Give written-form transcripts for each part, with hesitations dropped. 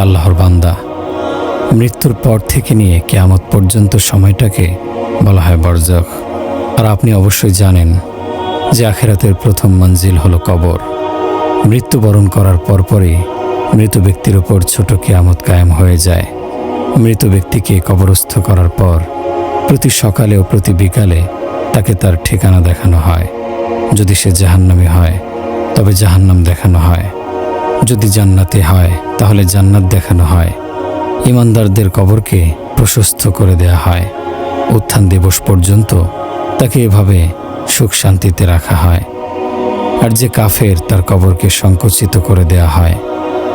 আল্লাহর বান্দা, মৃত্যুর পর থেকে নিয়ে কিয়ামত পর্যন্ত সময়টাকে বলা হয় বরজখ। আর আপনি অবশ্যই জানেন যে আখিরাতের প্রথম মঞ্জিল হলো কবর। মৃত্যুবরণ করার পরপরই মৃত ব্যক্তির ওপর ছোট কিয়ামত কায়েম হয়ে যায়। মৃত ব্যক্তিকে কবরস্থ করার পর প্রতি সকালে ও প্রতি বিকালে তাকে তার ঠিকানা দেখানো হয়। যদি সে জাহান্নামী হয় তবে জাহান্নাম দেখানো হয়, যদি জান্নাতি হয় তাহলে জান্নাত দেখানো হয়। ঈমানদারদের কবরকে প্রশস্ত করে দেয়া হয়। উত্থান দিবস পর্যন্ত তাকে এভাবে সুখ শান্তিতে রাখা হয়। আর যে কাফের, তার কবরকে সংকুচিত করে দেয়া হয়,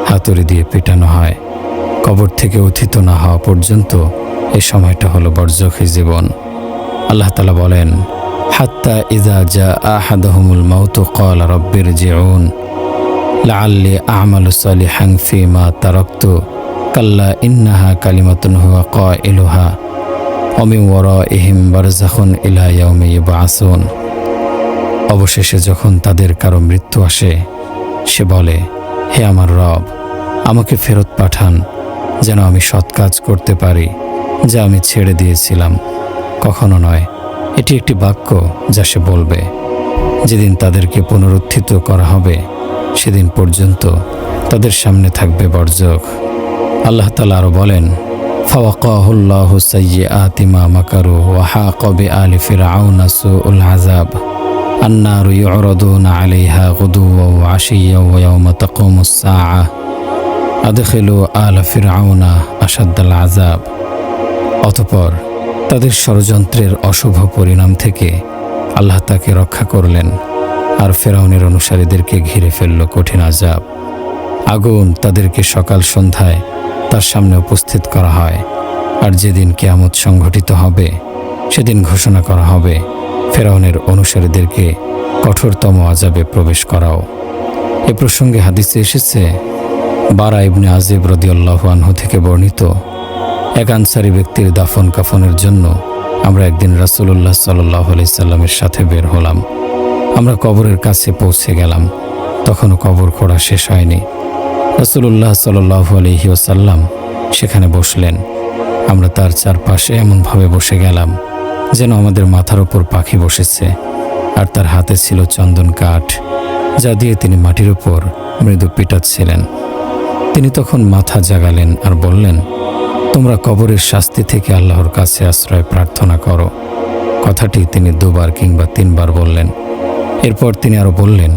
হাতুড়ি দিয়ে পেটানো হয়। কবর থেকে উত্থিত না হওয়া পর্যন্ত এই সময়টা হলো বরজখী জীবন। আল্লাহ তাআলা বলেন, হাত্তা ইযা জা আহাদাহুমুল মাউতু ক্বালা রাব্বিরজিউন লাআল্লি আ'মালু সালিহান ফীমা তারাকতু কাল্লা ইন্নাহা কালিমাতুন হুয়া কাইলুহা ওয়া মিন ওয়ারাইহিম বারযাখুন ইলা ইয়াউমি ইউবআসুন। অবশেষে যখন তাদের কারো মৃত্যু আসে, সে বলে, হে আমার রব, আমাকে ফেরত পাঠান যেন আমি সৎ কাজ করতে পারি যা আমি ছেড়ে দিয়েছিলাম। কখনো নয়, এটি একটি বাক্য যা সে বলবে। যেদিন তাদেরকে পুনরুত্থিত করা হবে সেদিন পর্যন্ত তাদের সামনে থাকবে বরজখ। আল্লাহ তাআলা আরও বলেন, ফাওয়াকাহুল্লাহু সাইয়্যাতি মা মাকারু ওয়া হাকা বিআলি ফিরআউনা সুউল আযাব আন্নারু ইউরাদুনা আলাইহা গুদুওয়া ওয়া আশিয়্যা ওয়া ইয়াওমা তাকুমুস সাআহ আদখিলু আলা ফিরআউনা আশাদ্দাল আযাব। অতঃপর তাদের ষড়যন্ত্রের অশুভ পরিণাম থেকে আল্লাহ তাকে রক্ষা করলেন, আর ফেরাউনের অনুসারীদেরকে ঘিরে ফেলল কঠিন আযাব। আগুন তাদেরকে সকাল সন্ধ্যায় তার সামনে উপস্থিত করা হয়। আর যেদিন কিয়ামত সংঘটিত হবে সেদিন ঘোষণা করা হবে, ফেরাউনের অনুসারীদেরকে কঠোরতম আযাবে প্রবেশ করাও। এ প্রসঙ্গে হাদিসে এসেছে, বারা ইবনে আজিব রাদিয়াল্লাহু আনহু থেকে বর্ণিত, এক আনসারী ব্যক্তির দাফন কাফনের জন্য আমরা একদিন রাসূলুল্লাহ সাল্লাল্লাহু আলাইহি সাল্লামের সাথে বের হলাম। আমরা কবরের কাছে পৌঁছে গেলাম, তখনও কবর খোঁড়া শেষ হয়নি। রাসূলুল্লাহ সাল্লাল্লাহু আলাইহি ওয়াসাল্লাম সেখানে বসলেন। আমরা তার চারপাশে এমনভাবে বসে গেলাম যেন আমাদের মাথার ওপর পাখি বসেছে। আর তার হাতে ছিল চন্দন কাঠ, যা দিয়ে তিনি মাটির ওপর মৃদু পিটাচ্ছিলেন। তিনি তখন মাথা জাগালেন আর বললেন, তোমরা কবরের শাস্তি থেকে আল্লাহর কাছে আশ্রয় প্রার্থনা করো। কথাটি তিনি 2 বার কিংবা 3 বার বললেন। এরপর তিনি আরও বললেন,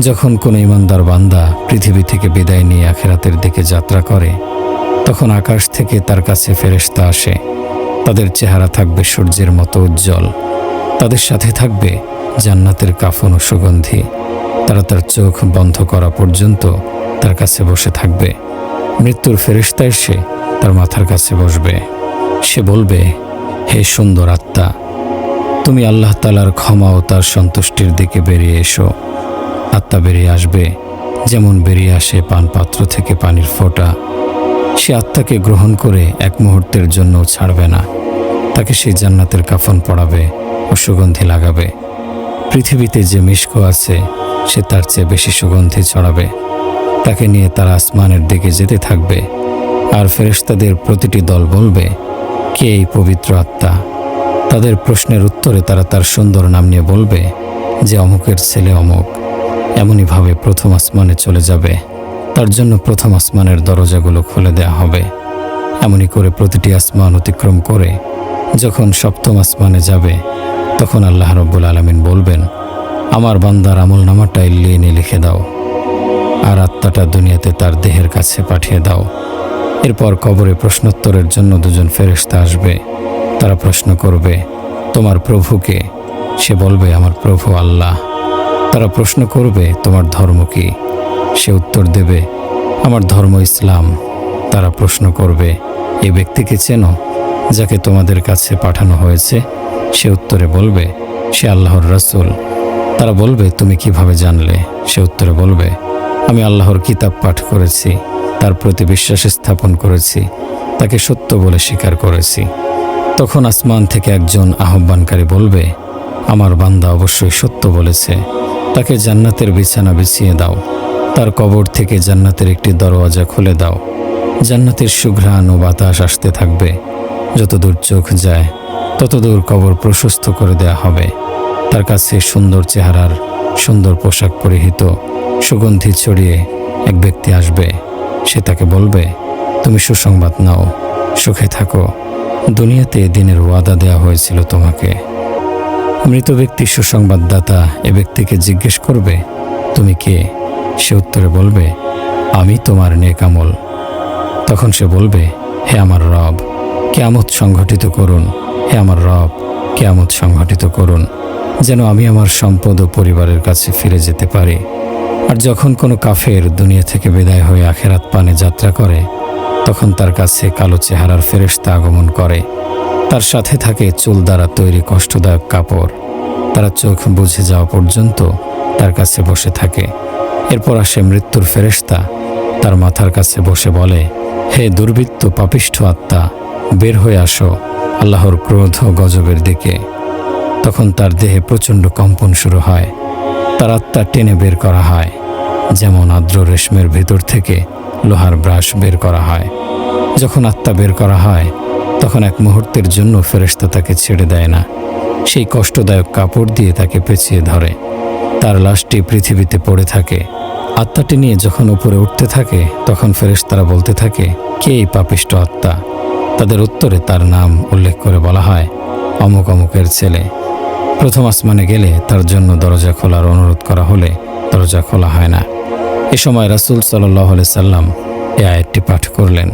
যখন কোনো ঈমানদার বান্দা পৃথিবী থেকে বিদায় নিয়ে আখিরাতের দিকে যাত্রা করে, তখন আকাশ থেকে তার কাছে ফেরেশতা আসে। তাদের চেহারা থাকবে সূর্যের মতো উজ্জ্বল, তাদের সাথে থাকবে জান্নাতের কাফন ও সুগন্ধি। তারা তার চোখ বন্ধ করা পর্যন্ত তার কাছে বসে থাকবে। মৃত্যুর ফেরেশতা এসে তার মাথার কাছে বসবে। সে বলবে, হে সুন্দর আত্মা, তুমি আল্লাহ তাআলার ক্ষমা ও তার সন্তুষ্টির দিকে বেরিয়ে এসো। আত্মা বেরিয়ে আসবে যেমন বেরিয়ে আসে পানপাত্র থেকে পানির ফোঁটা। সে আত্মাকে গ্রহণ করে এক মুহূর্তের জন্য ছাড়বে না। তাকে সেই জান্নাতের কাফন পরাবে ও সুগন্ধি লাগাবে। পৃথিবীতে যে মিশক আছে সে তার চেয়ে বেশি সুগন্ধি ছড়াবে। তাকে নিয়ে তারা আসমানের দিকে যেতে থাকবে। আর ফেরেশতাদের প্রতিটি দল বলবে, কে এই পবিত্র আত্মা? তাদের প্রশ্নের উত্তরে তারা তার সুন্দর নাম নিয়ে বলবে যে অমুকের ছেলে অমুক। এমনইভাবে প্রথম আসমানে চলে যাবে। তার জন্য প্রথম আসমানের দরজাগুলো খুলে দেয়া হবে। এমনই করে প্রতিটি আসমান অতিক্রম করে যখন সপ্তম আসমানে যাবে, তখন আল্লাহ রাব্বুল আলামিন বলবেন, আমার বান্দার আমলনামাটা ইল্লিয়িনে লিখে দাও, আর আত্মাটা দুনিয়াতে তার দেহের কাছে পাঠিয়ে দাও। এরপর কবরে প্রশ্নোত্তরের জন্য 2 জন ফেরেশতা আসবে। তারা প্রশ্ন করবে, তোমার প্রভুকে? সে বলবে, আমার প্রভু আল্লাহ। তারা প্রশ্ন করবে, তোমার ধর্ম কি? সে উত্তর দেবে, আমার ধর্ম ইসলাম। তারা প্রশ্ন করবে, এই ব্যক্তিকে চেনো যাকে তোমাদের কাছে পাঠানো হয়েছে? সে উত্তরে বলবে, সে আল্লাহর রাসূল। তারা বলবে, তুমি কিভাবে জানলে? সে উত্তরে বলবে, আমি আল্লাহর কিতাব পাঠ করেছি, তার প্রতি বিশ্বাস স্থাপন করেছি, তাকে সত্য বলে স্বীকার করেছি। তখন আসমান থেকে একজন আহ্বানকারী বলবে, আমার বান্দা অবশ্যই সত্য বলেছে, তাকে জান্নাতের বিছানা বিছিয়ে দাও, তার কবর থেকে জান্নাতের একটি দরওয়াজা খুলে দাও। জান্নাতের সুঘ্রাণ ও বাতাস আসতে থাকবে। যতদূর চোখ যায় ততদূর কবর প্রশস্ত করে দেয়া হবে। তার কাছে সুন্দর চেহারার, সুন্দর পোশাক পরিহিত, সুগন্ধি ছড়িয়ে এক ব্যক্তি আসবে। সে তাকে বলবে, তুমি সুসংবাদ নাও, সুখে থাকো, দুনিয়াতে দিনের ওয়াদা দেয়া হয়েছিল তোমাকে। মৃত ব্যক্তি সুসংবাদদাতা এ ব্যক্তিকে জিজ্ঞেস করবে, তুমি কে? সে উত্তরে বলবে, আমি তোমার নেক আমল। তখন সে বলবে, হে আমার রব, কিয়ামত সংঘটিত করুন। হে আমার রব, কিয়ামত সংঘটিত করুন, যেন আমি আমার সম্পদ ও পরিবারের কাছে ফিরে যেতে পারি। আর যখন কোনো কাফের দুনিয়া থেকে বিদায় হয়ে আখেরাত পানে যাত্রা করে, তখন তার কাছে কালো চেহারার ফেরেশতা আগমন করে। তার সাথে থাকে চুল দ্বারা তৈরি কষ্টদায়ক কাপড়। তারা চোখ বুঝে যাওয়া পর্যন্ত তার কাছে বসে থাকে। এরপর আসে মৃত্যুর ফেরেশতা, তার মাথার কাছে বসে বলে, হে দুর্বৃত্ত পাপিষ্ঠ আত্মা, বের হয়ে আসো আল্লাহর ক্রোধ ও গজবের দিকে। তখন তার দেহে প্রচণ্ড কম্পন শুরু হয়। তার আত্মা টেনে বের করা হয়, যেমন আর্দ্র রেশমের ভেতর থেকে লোহার ব্রাশ বের করা হয়। যখন আত্মা বের করা হয়, তখন এক মুহূর্তের জন্য ফেরেশতা তাকে ছেড়ে দেয় না। সেই কষ্টদায়ক কাপড় দিয়ে তাকে পেঁচিয়ে ধরে। তার লাশটি পৃথিবীতে পড়ে থাকে। আত্মাটি নিয়ে যখন উপরে উঠতে থাকে, তখন ফেরেশতারা বলতে থাকে, কে এই পাপিষ্ঠ আত্মা? তাদের উত্তরে তার নাম উল্লেখ করে বলা হয়, অমুক অমুকের ছেলে। প্রথম আসমানে গেলে তার জন্য দরজা খোলার অনুরোধ করা হলে দরজা খোলা হয় না। এ সময় রাসূল সাল্লাল্লাহু আলাইহি সাল্লাম এই আয়াতটি পাঠ করলেন,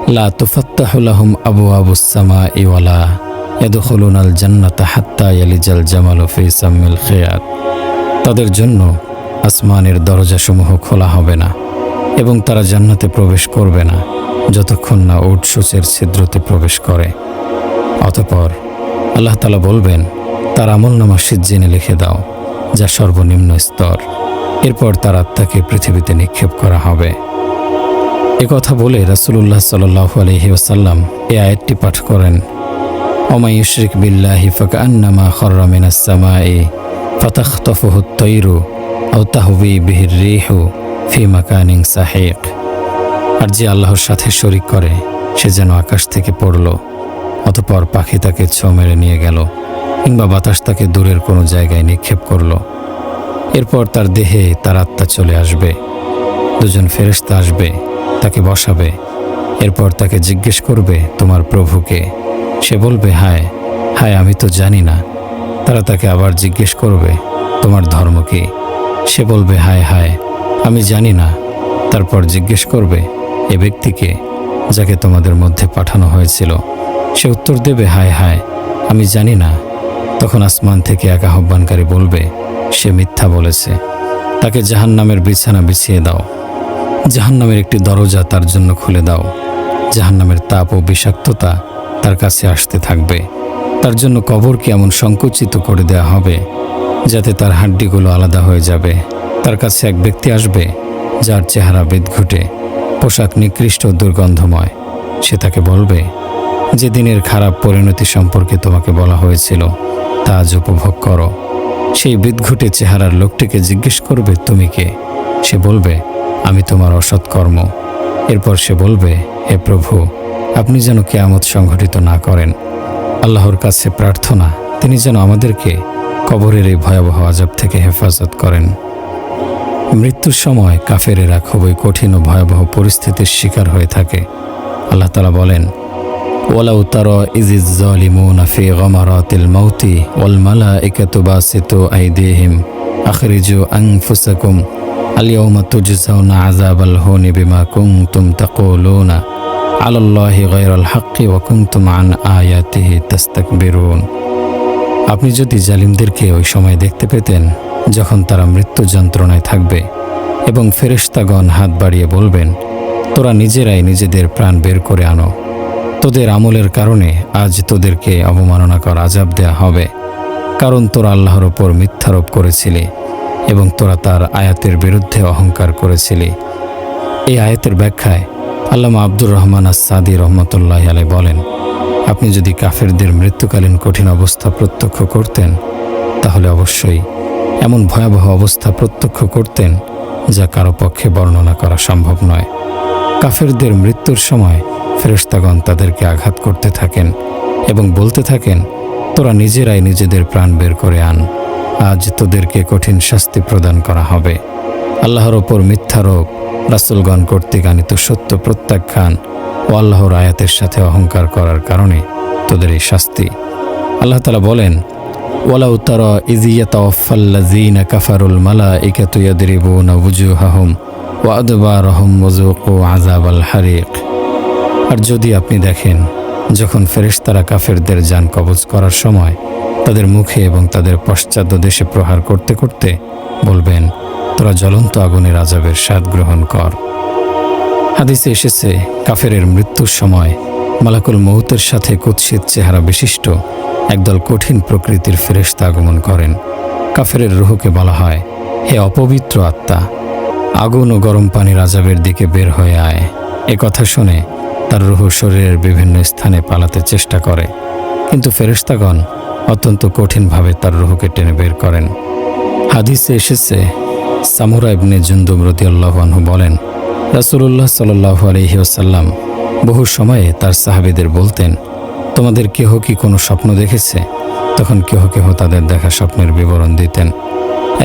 লা তুফাত্তাহু লাহুম আবওয়াবুস সামাই ওয়ালা ইয়াদখুলুনাল জান্নাতা হাত্তা ইয়ালিজাল জামালু ফি সাম্মিল খিয়াত। তাদের জন্য আসমানের দরজাসমূহ খোলা হবে না এবং তারা জান্নাতে প্রবেশ করবে না যতক্ষণ না উট সূচের ছিদ্রতে প্রবেশ করে। অতঃপর আল্লাহ তাআলা বলবেন, তার আমলনামা সিজ্জিনে লিখে দাও, যা সর্বনিম্ন স্তর। এরপর তার আত্মাকে পৃথিবীতে নিক্ষেপ করা হবে। এ কথা বলে রাসূলুল্লাহ সাল্লাল্লাহু আলাইহি ওয়াসাল্লাম এই আয়াতটি পাঠ করেন, ওমা ইউশরিক বিল্লাহি ফাকান্নামা খাররা মিনাস সামাই ফাতাখতাফুহু আত-তায়রু আও তাহবি বিহির রিহু ফি মাকানিন সাহিক। আর যে আল্লাহর সাথে শরিক করে, সে যেন আকাশ থেকে পড়ল, অতঃপর পাখি তাকে ছো মেরে নিয়ে গেল, কিংবা বাতাস তাকে দূরের কোনো জায়গায় নিক্ষেপ করল। এরপর তার দেহে তার আত্মা চলে আসবে। দুজন ফেরেশতা আসবে, তাকে বসাবে। এরপর তাকে জিজ্ঞেস করবে, তোমার প্রভুকে? সে বলবে, হায় হায়, আমি তো জানি না। তারা তাকে আবার জিজ্ঞেস করবে, তোমার ধর্ম কি? সে বলবে, হায় হায়, আমি জানি না। তারপর জিজ্ঞেস করবে, এ ব্যক্তিকে যাকে তোমাদের মধ্যে পাঠানো হয়েছিল? সে উত্তর দেবে, হায় হায়, আমি জানি না। তখন আসমান থেকে এক আহ্বানকারী বলবে, সে মিথ্যা বলেছে, তাকে জাহান্নামের বিছানা বিছিয়ে দাও। জাহান্নামের একটি দরজা তার জন্য খুলে দাও। জাহান্নামের তাপ ও বিষাক্ততা তার কাছে আসতে থাকবে। তার জন্য কবরকে এমন সংকুচিত করে দেয়া হবে যাতে তার হাড্ডিগুলো আলাদা হয়ে যাবে। তার কাছে এক ব্যক্তি আসবে যার চেহারা বিদঘুটে, পোশাক নিকৃষ্ট ও দুর্গন্ধময়। সে তাকে বলবে, যে দিনের খারাপ পরিণতি সম্পর্কে তোমাকে বলা হয়েছিল তা আজ উপভোগ করো। সেই বিদঘুটে চেহারার লোকটিকে জিজ্ঞেস করবে, তুমি কে? সে বলবে, আমি তোমার অসৎকর্ম। এরপর সে বলবে, হে প্রভু, আপনি যেন কিয়ামত সংঘটিত না করেন। আল্লাহর কাছে প্রার্থনা, তিনি যেন আমাদেরকে কবরের এই ভয়াবহ আযাব থেকে হেফাজত করেন। মৃত্যুর সময় কাফেরেরা খুবই কঠিন ও ভয়াবহ পরিস্থিতির শিকার হয়ে থাকে। আল্লাহ তাআলা বলেন, ওয়ালাউ তারা ইজিজ যালিমুনা ফি গামারাতিল মাউতি ওয়াল মালাইকাতু বাসিতু আইদিহিম আখরিজু আনফুসাকুম আল-ইয়াওমা তুজজাউনা আযাবাল হুনি বিমা কুনতুম তাকুলুনা আলাল্লাহি গায়রাল হাক্কি ওয়া কুনতুম আন আয়াতিহি তাস্তাকবিরুন। আপনি যদি জালিমদেরকে ওই সময় দেখতে পেতেন যখন তারা মৃত্যু যন্ত্রণায় থাকবে এবং ফেরেশতাগণ হাত বাড়িয়ে বলবেন, তোরা নিজেরাই নিজেদের প্রাণ বের করে আনো, তোদের আমলের কারণে আজ তোদেরকে অবমাননাকর আযাব দেয়া হবে, কারণ তোরা আল্লাহর ওপর মিথ্যারোপ করেছিলি এবং তোরা তার আয়াতের বিরুদ্ধে অহংকার করেছিলি। এই আয়াতের ব্যাখ্যায় আল্লামা আব্দুর রহমান আস-সাদি রহমতুল্লাহি আলাইহি বলেন, আপনি যদি কাফেরদের মৃত্যুকালীন কঠিন অবস্থা প্রত্যক্ষ করতেন, তাহলে অবশ্যই এমন ভয়াবহ অবস্থা প্রত্যক্ষ করতেন যা কারো পক্ষে বর্ণনা করা সম্ভব নয়। কাফেরদের মৃত্যুর সময় ফেরেশতাগণ তাদেরকে আঘাত করতে থাকেন এবং বলতে থাকেন, তোরা নিজেরাই নিজেদের প্রাণ বের করে আন, আজ তোদেরকে কঠিন শাস্তি প্রদান করা হবে। আল্লাহর ওপর মিথ্যারোপ, রাসূলগণ কর্তৃক আনিত সত্য প্রত্যাখ্যান ও আল্লাহর আয়াতের সাথে অহংকার করার কারণে তোদের এই শাস্তি। আল্লাহ তাআলা বলেন, ওয়ালাউ তারা ইয ইয়াতাওয়াফাল্লাযীনা কাফারুল মালাইকাতু ইয়াদরিবুনা ওয়ুজুহাহুম ওয়া আদবারহুম ওয়াযুকু আযাবাল হারিক। আর যদি আপনি দেখেন, যখন ফেরেশতারা কাফেরদের জান কবজ করার সময় তাদের মুখে এবং তাদের পশ্চাৎ দেশে প্রহার করতে করতে বলবেন, তোরা জ্বলন্ত আগুনের আযাবের স্বাদ গ্রহণ কর। হাদিসে এসেছে, কাফেরের মৃত্যুর সময় মালাকুল মউতের সাথে কুৎসিত চেহারা বিশিষ্ট একদল কঠিন প্রকৃতির ফেরেশতা আগমন করেন। কাফেরের রূহকে বলা হয়, হে অপবিত্র আত্মা, আগুন ও গরম পানির আযাবের দিকে বের হয়ে আয়। এ কথা শুনে তার রূহ শরীরের বিভিন্ন স্থানে পালাতে চেষ্টা করে, কিন্তু ফেরেশতাগণ অত্যন্ত কঠিনভাবে তার রূহকে টেনে বের করেন। হাদিসে এসেছে, সামুরা ইবনে জুনদুব রাদিয়াল্লাহু আনহু বলেন, রাসূলুল্লাহ সাল্লাল্লাহু আলাইহি ওয়াসাল্লাম বহু সময়ে তার সাহাবীদের বলতেন, তোমাদের কেহ কি কোনো স্বপ্ন দেখেছে? তখন কেহ কেহ তাদের দেখা স্বপ্নের বিবরণ দিতেন।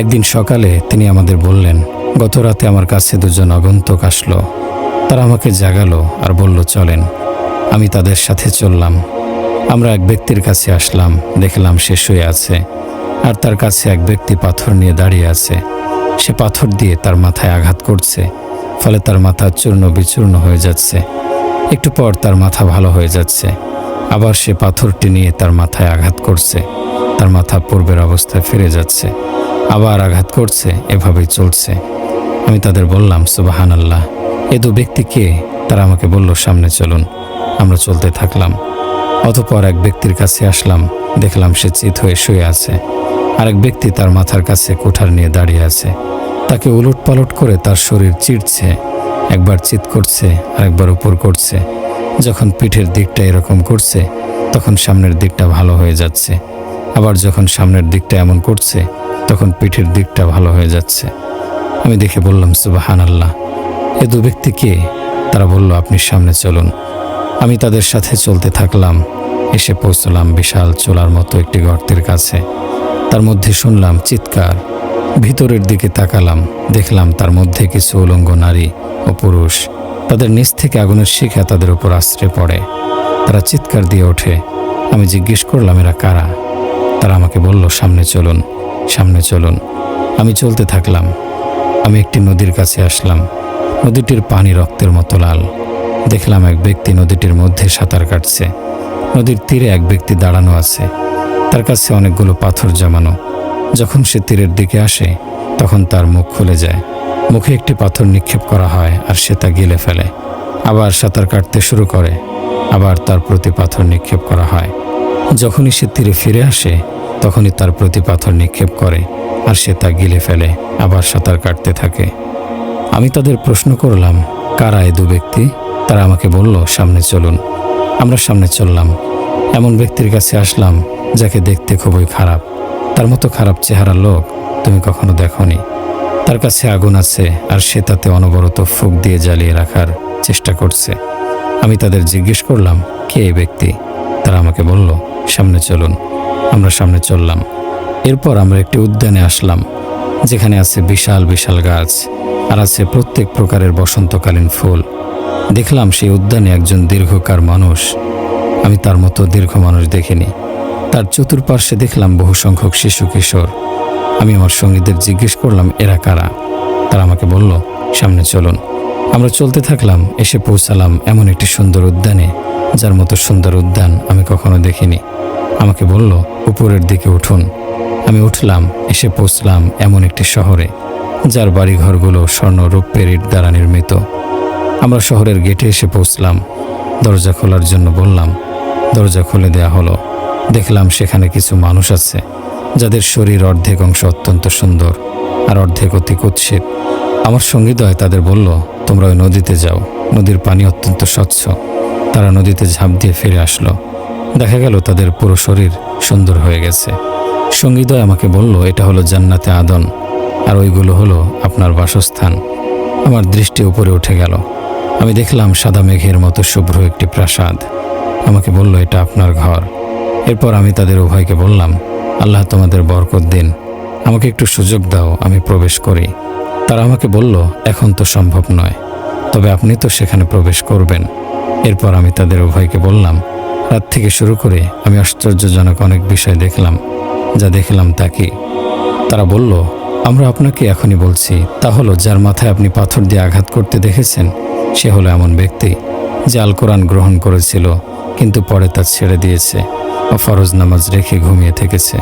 একদিন সকালে তিনি আমাদের বললেন, গত রাতে আমার কাছে দুজন আগন্তুক আসলো। তারা আমাকে জাগালো আর বলল, চলেন। আমি তাদের সাথে চললাম। আমরা এক ব্যক্তির কাছে আসলাম, দেখলাম সে শুয়ে আছে, আর তার কাছে এক ব্যক্তি পাথর নিয়ে দাঁড়িয়ে আছে। সে পাথর দিয়ে তার মাথায় আঘাত করছে, ফলে তার মাথা চূর্ণ বিচূর্ণ হয়ে যাচ্ছে। একটু পর তার মাথা ভালো হয়ে যাচ্ছে, আবার সে পাথরটি নিয়ে তার মাথায় আঘাত করছে, তার মাথা পূর্বের অবস্থায় ফিরে যাচ্ছে, আবার আঘাত করছে, এভাবেই চলছে। আমি তাদের বললাম, সুবহানাল্লাহ, এ দু ব্যক্তি কে? তারা আমাকে বলল, সামনে চলুন। আমরা চলতে থাকলাম। অতঃপর এক ব্যক্তির কাছে আসলাম, দেখলাম সে চিত হয়ে শুয়ে আছে। আরেক ব্যক্তি তার মাথার কাছে কুঠার নিয়ে দাঁড়িয়ে আছে। তাকে উলট পালট করে তার শরীর চিড়ছে, একবার চিৎ করছে, আরেকবার উপর করছে। যখন পিঠের দিকটা এরকম করছে, তখন সামনের দিকটা ভালো হয়ে যাচ্ছে, আবার যখন সামনের দিকটা এমন করছে, তখন পিঠের দিকটা ভালো হয়ে যাচ্ছে। আমি দেখে বললাম, সুবহানাল্লাহ, এ দু ব্যক্তি কে? তারা বলল, আপনি সামনে চলুন। আমি তাদের সাথে চলতে থাকলাম। এসে পৌঁছলাম বিশাল চোলার মতো একটি গর্তের কাছে। তার মধ্যে শুনলাম চিৎকার। ভিতরের দিকে তাকালাম, দেখলাম তার মধ্যে কিছু উলঙ্গ নারী ও পুরুষ। তাদের নিচ থেকে আগুনের শিখা তাদের উপর আশ্রে পড়ে। তারা চিৎকার দিয়ে ওঠে। আমি জিজ্ঞেস করলাম, এরা কারা? তারা আমাকে বলল, সামনে চলুন, সামনে চলুন। আমি চলতে থাকলাম। আমি একটি নদীর কাছে আসলাম। নদীটির পানি রক্তের মতো লাল। দেখলাম এক ব্যক্তি নদীটির মধ্যে সাঁতার কাটছে। নদীর তীরে এক ব্যক্তি দাঁড়ানো আছে, তার কাছে অনেকগুলো পাথর জমানো। যখন সে তীরের দিকে আসে, তখন তার মুখ খুলে যায়। মুখে একটি পাথর নিক্ষেপ করা হয় আর সে তা গিলে ফেলে। আবার সাঁতার কাটতে শুরু করে, আবার তার প্রতি পাথর নিক্ষেপ করা হয়। যখনই সে তীরে ফিরে আসে, তখনই তার প্রতি পাথর নিক্ষেপ করে আর সে তা গিলে ফেলে, আবার সাঁতার কাটতে থাকে। আমি তাদের প্রশ্ন করলাম, কারা এ দু ব্যক্তি? তারা আমাকে বলল, সামনে চলুন। আমরা সামনে চললাম। এমন ব্যক্তির কাছে আসলাম যাকে দেখতে খুবই খারাপ। তার মতো খারাপ চেহারার লোক তুমি কখনো দেখোনি। তার কাছে আগুন আছে আর সে তাতে অনবরত ফুঁক দিয়ে জ্বালিয়ে রাখার চেষ্টা করছে। আমি তাদের জিজ্ঞেস করলাম, কে এই ব্যক্তি? তারা আমাকে বলল, সামনে চলুন। আমরা সামনে চললাম। এরপর আমরা একটি উদ্যানে আসলাম, যেখানে আছে বিশাল বিশাল গাছ আর আছে প্রত্যেক প্রকারের বসন্তকালীন ফুল। দেখলাম সেই উদ্যানে একজন দীর্ঘকায় মানুষ। আমি তার মতো দীর্ঘ মানুষ দেখিনি। তার চতুর্পার্শ্বে দেখলাম বহু সংখ্যক শিশু কিশোর। আমি আমার সঙ্গীদের জিজ্ঞেস করলাম, এরা কারা? তারা আমাকে বলল, সামনে চলুন। আমরা চলতে থাকলাম। এসে পৌঁছালাম এমন একটি সুন্দর উদ্যানে, যার মতো সুন্দর উদ্যান আমি কখনো দেখিনি। আমাকে বলল, উপরের দিকে উঠুন। আমি উঠলাম। এসে পৌঁছলাম এমন একটি শহরে, যার বাড়িঘরগুলো স্বর্ণ রৌপ্যের ইট দ্বারা নির্মিত। আমরা শহরের গেটে এসে পৌঁছলাম। দরজা খোলার জন্য বললাম, দরজা খুলে দেয়া হলো। দেখলাম সেখানে কিছু মানুষ আছে, যাদের শরীর অর্ধেক অংশ অত্যন্ত সুন্দর আর অর্ধেক অতি কুৎসিত। আমার সঙ্গীদ্বয় তাদের বলল, তোমরা ওই নদীতে যাও, নদীর পানি অত্যন্ত স্বচ্ছ। তারা নদীতে ঝাঁপ দিয়ে ফিরে আসলো। দেখা গেল তাদের পুরো শরীর সুন্দর হয়ে গেছে। সঙ্গীদ্বয় আমাকে বলল, এটা হলো জান্নাতে আদন, আর ওইগুলো হলো আপনার বাসস্থান। আমার দৃষ্টি উপরে উঠে গেল। আমি দেখলাম সাদা মেঘের মতো শুভ্র একটি প্রাসাদ। আমাকে বলল, এটা আপনার ঘর। এরপর আমি তাদের উভয়কে বললাম, আল্লাহ তোমাদের বরকত দিন, আমাকে একটু সুযোগ দাও, আমি প্রবেশ করি। তারা আমাকে বলল, এখন তো সম্ভব নয়, তবে আপনি তো সেখানে প্রবেশ করবেন। এরপর আমি তাদের উভয়কে বললাম, রাত থেকে শুরু করে আমি আশ্চর্যজনক অনেক বিষয় দেখলাম। যা দেখলাম তা কি? তারা বলল, আমরা আপনাকে এখনই বলছি। তা হলো, যার মাথায় আপনি পাথর দিয়ে আঘাত করতে দেখেছেন, সে হলো এমন ব্যক্তি যে আল কোরআন গ্রহণ করেছিল কিন্তু পরে তা ছেড়ে দিয়েছে ও ফরজ নামাজ রেখে ঘুমিয়ে থেকেছে।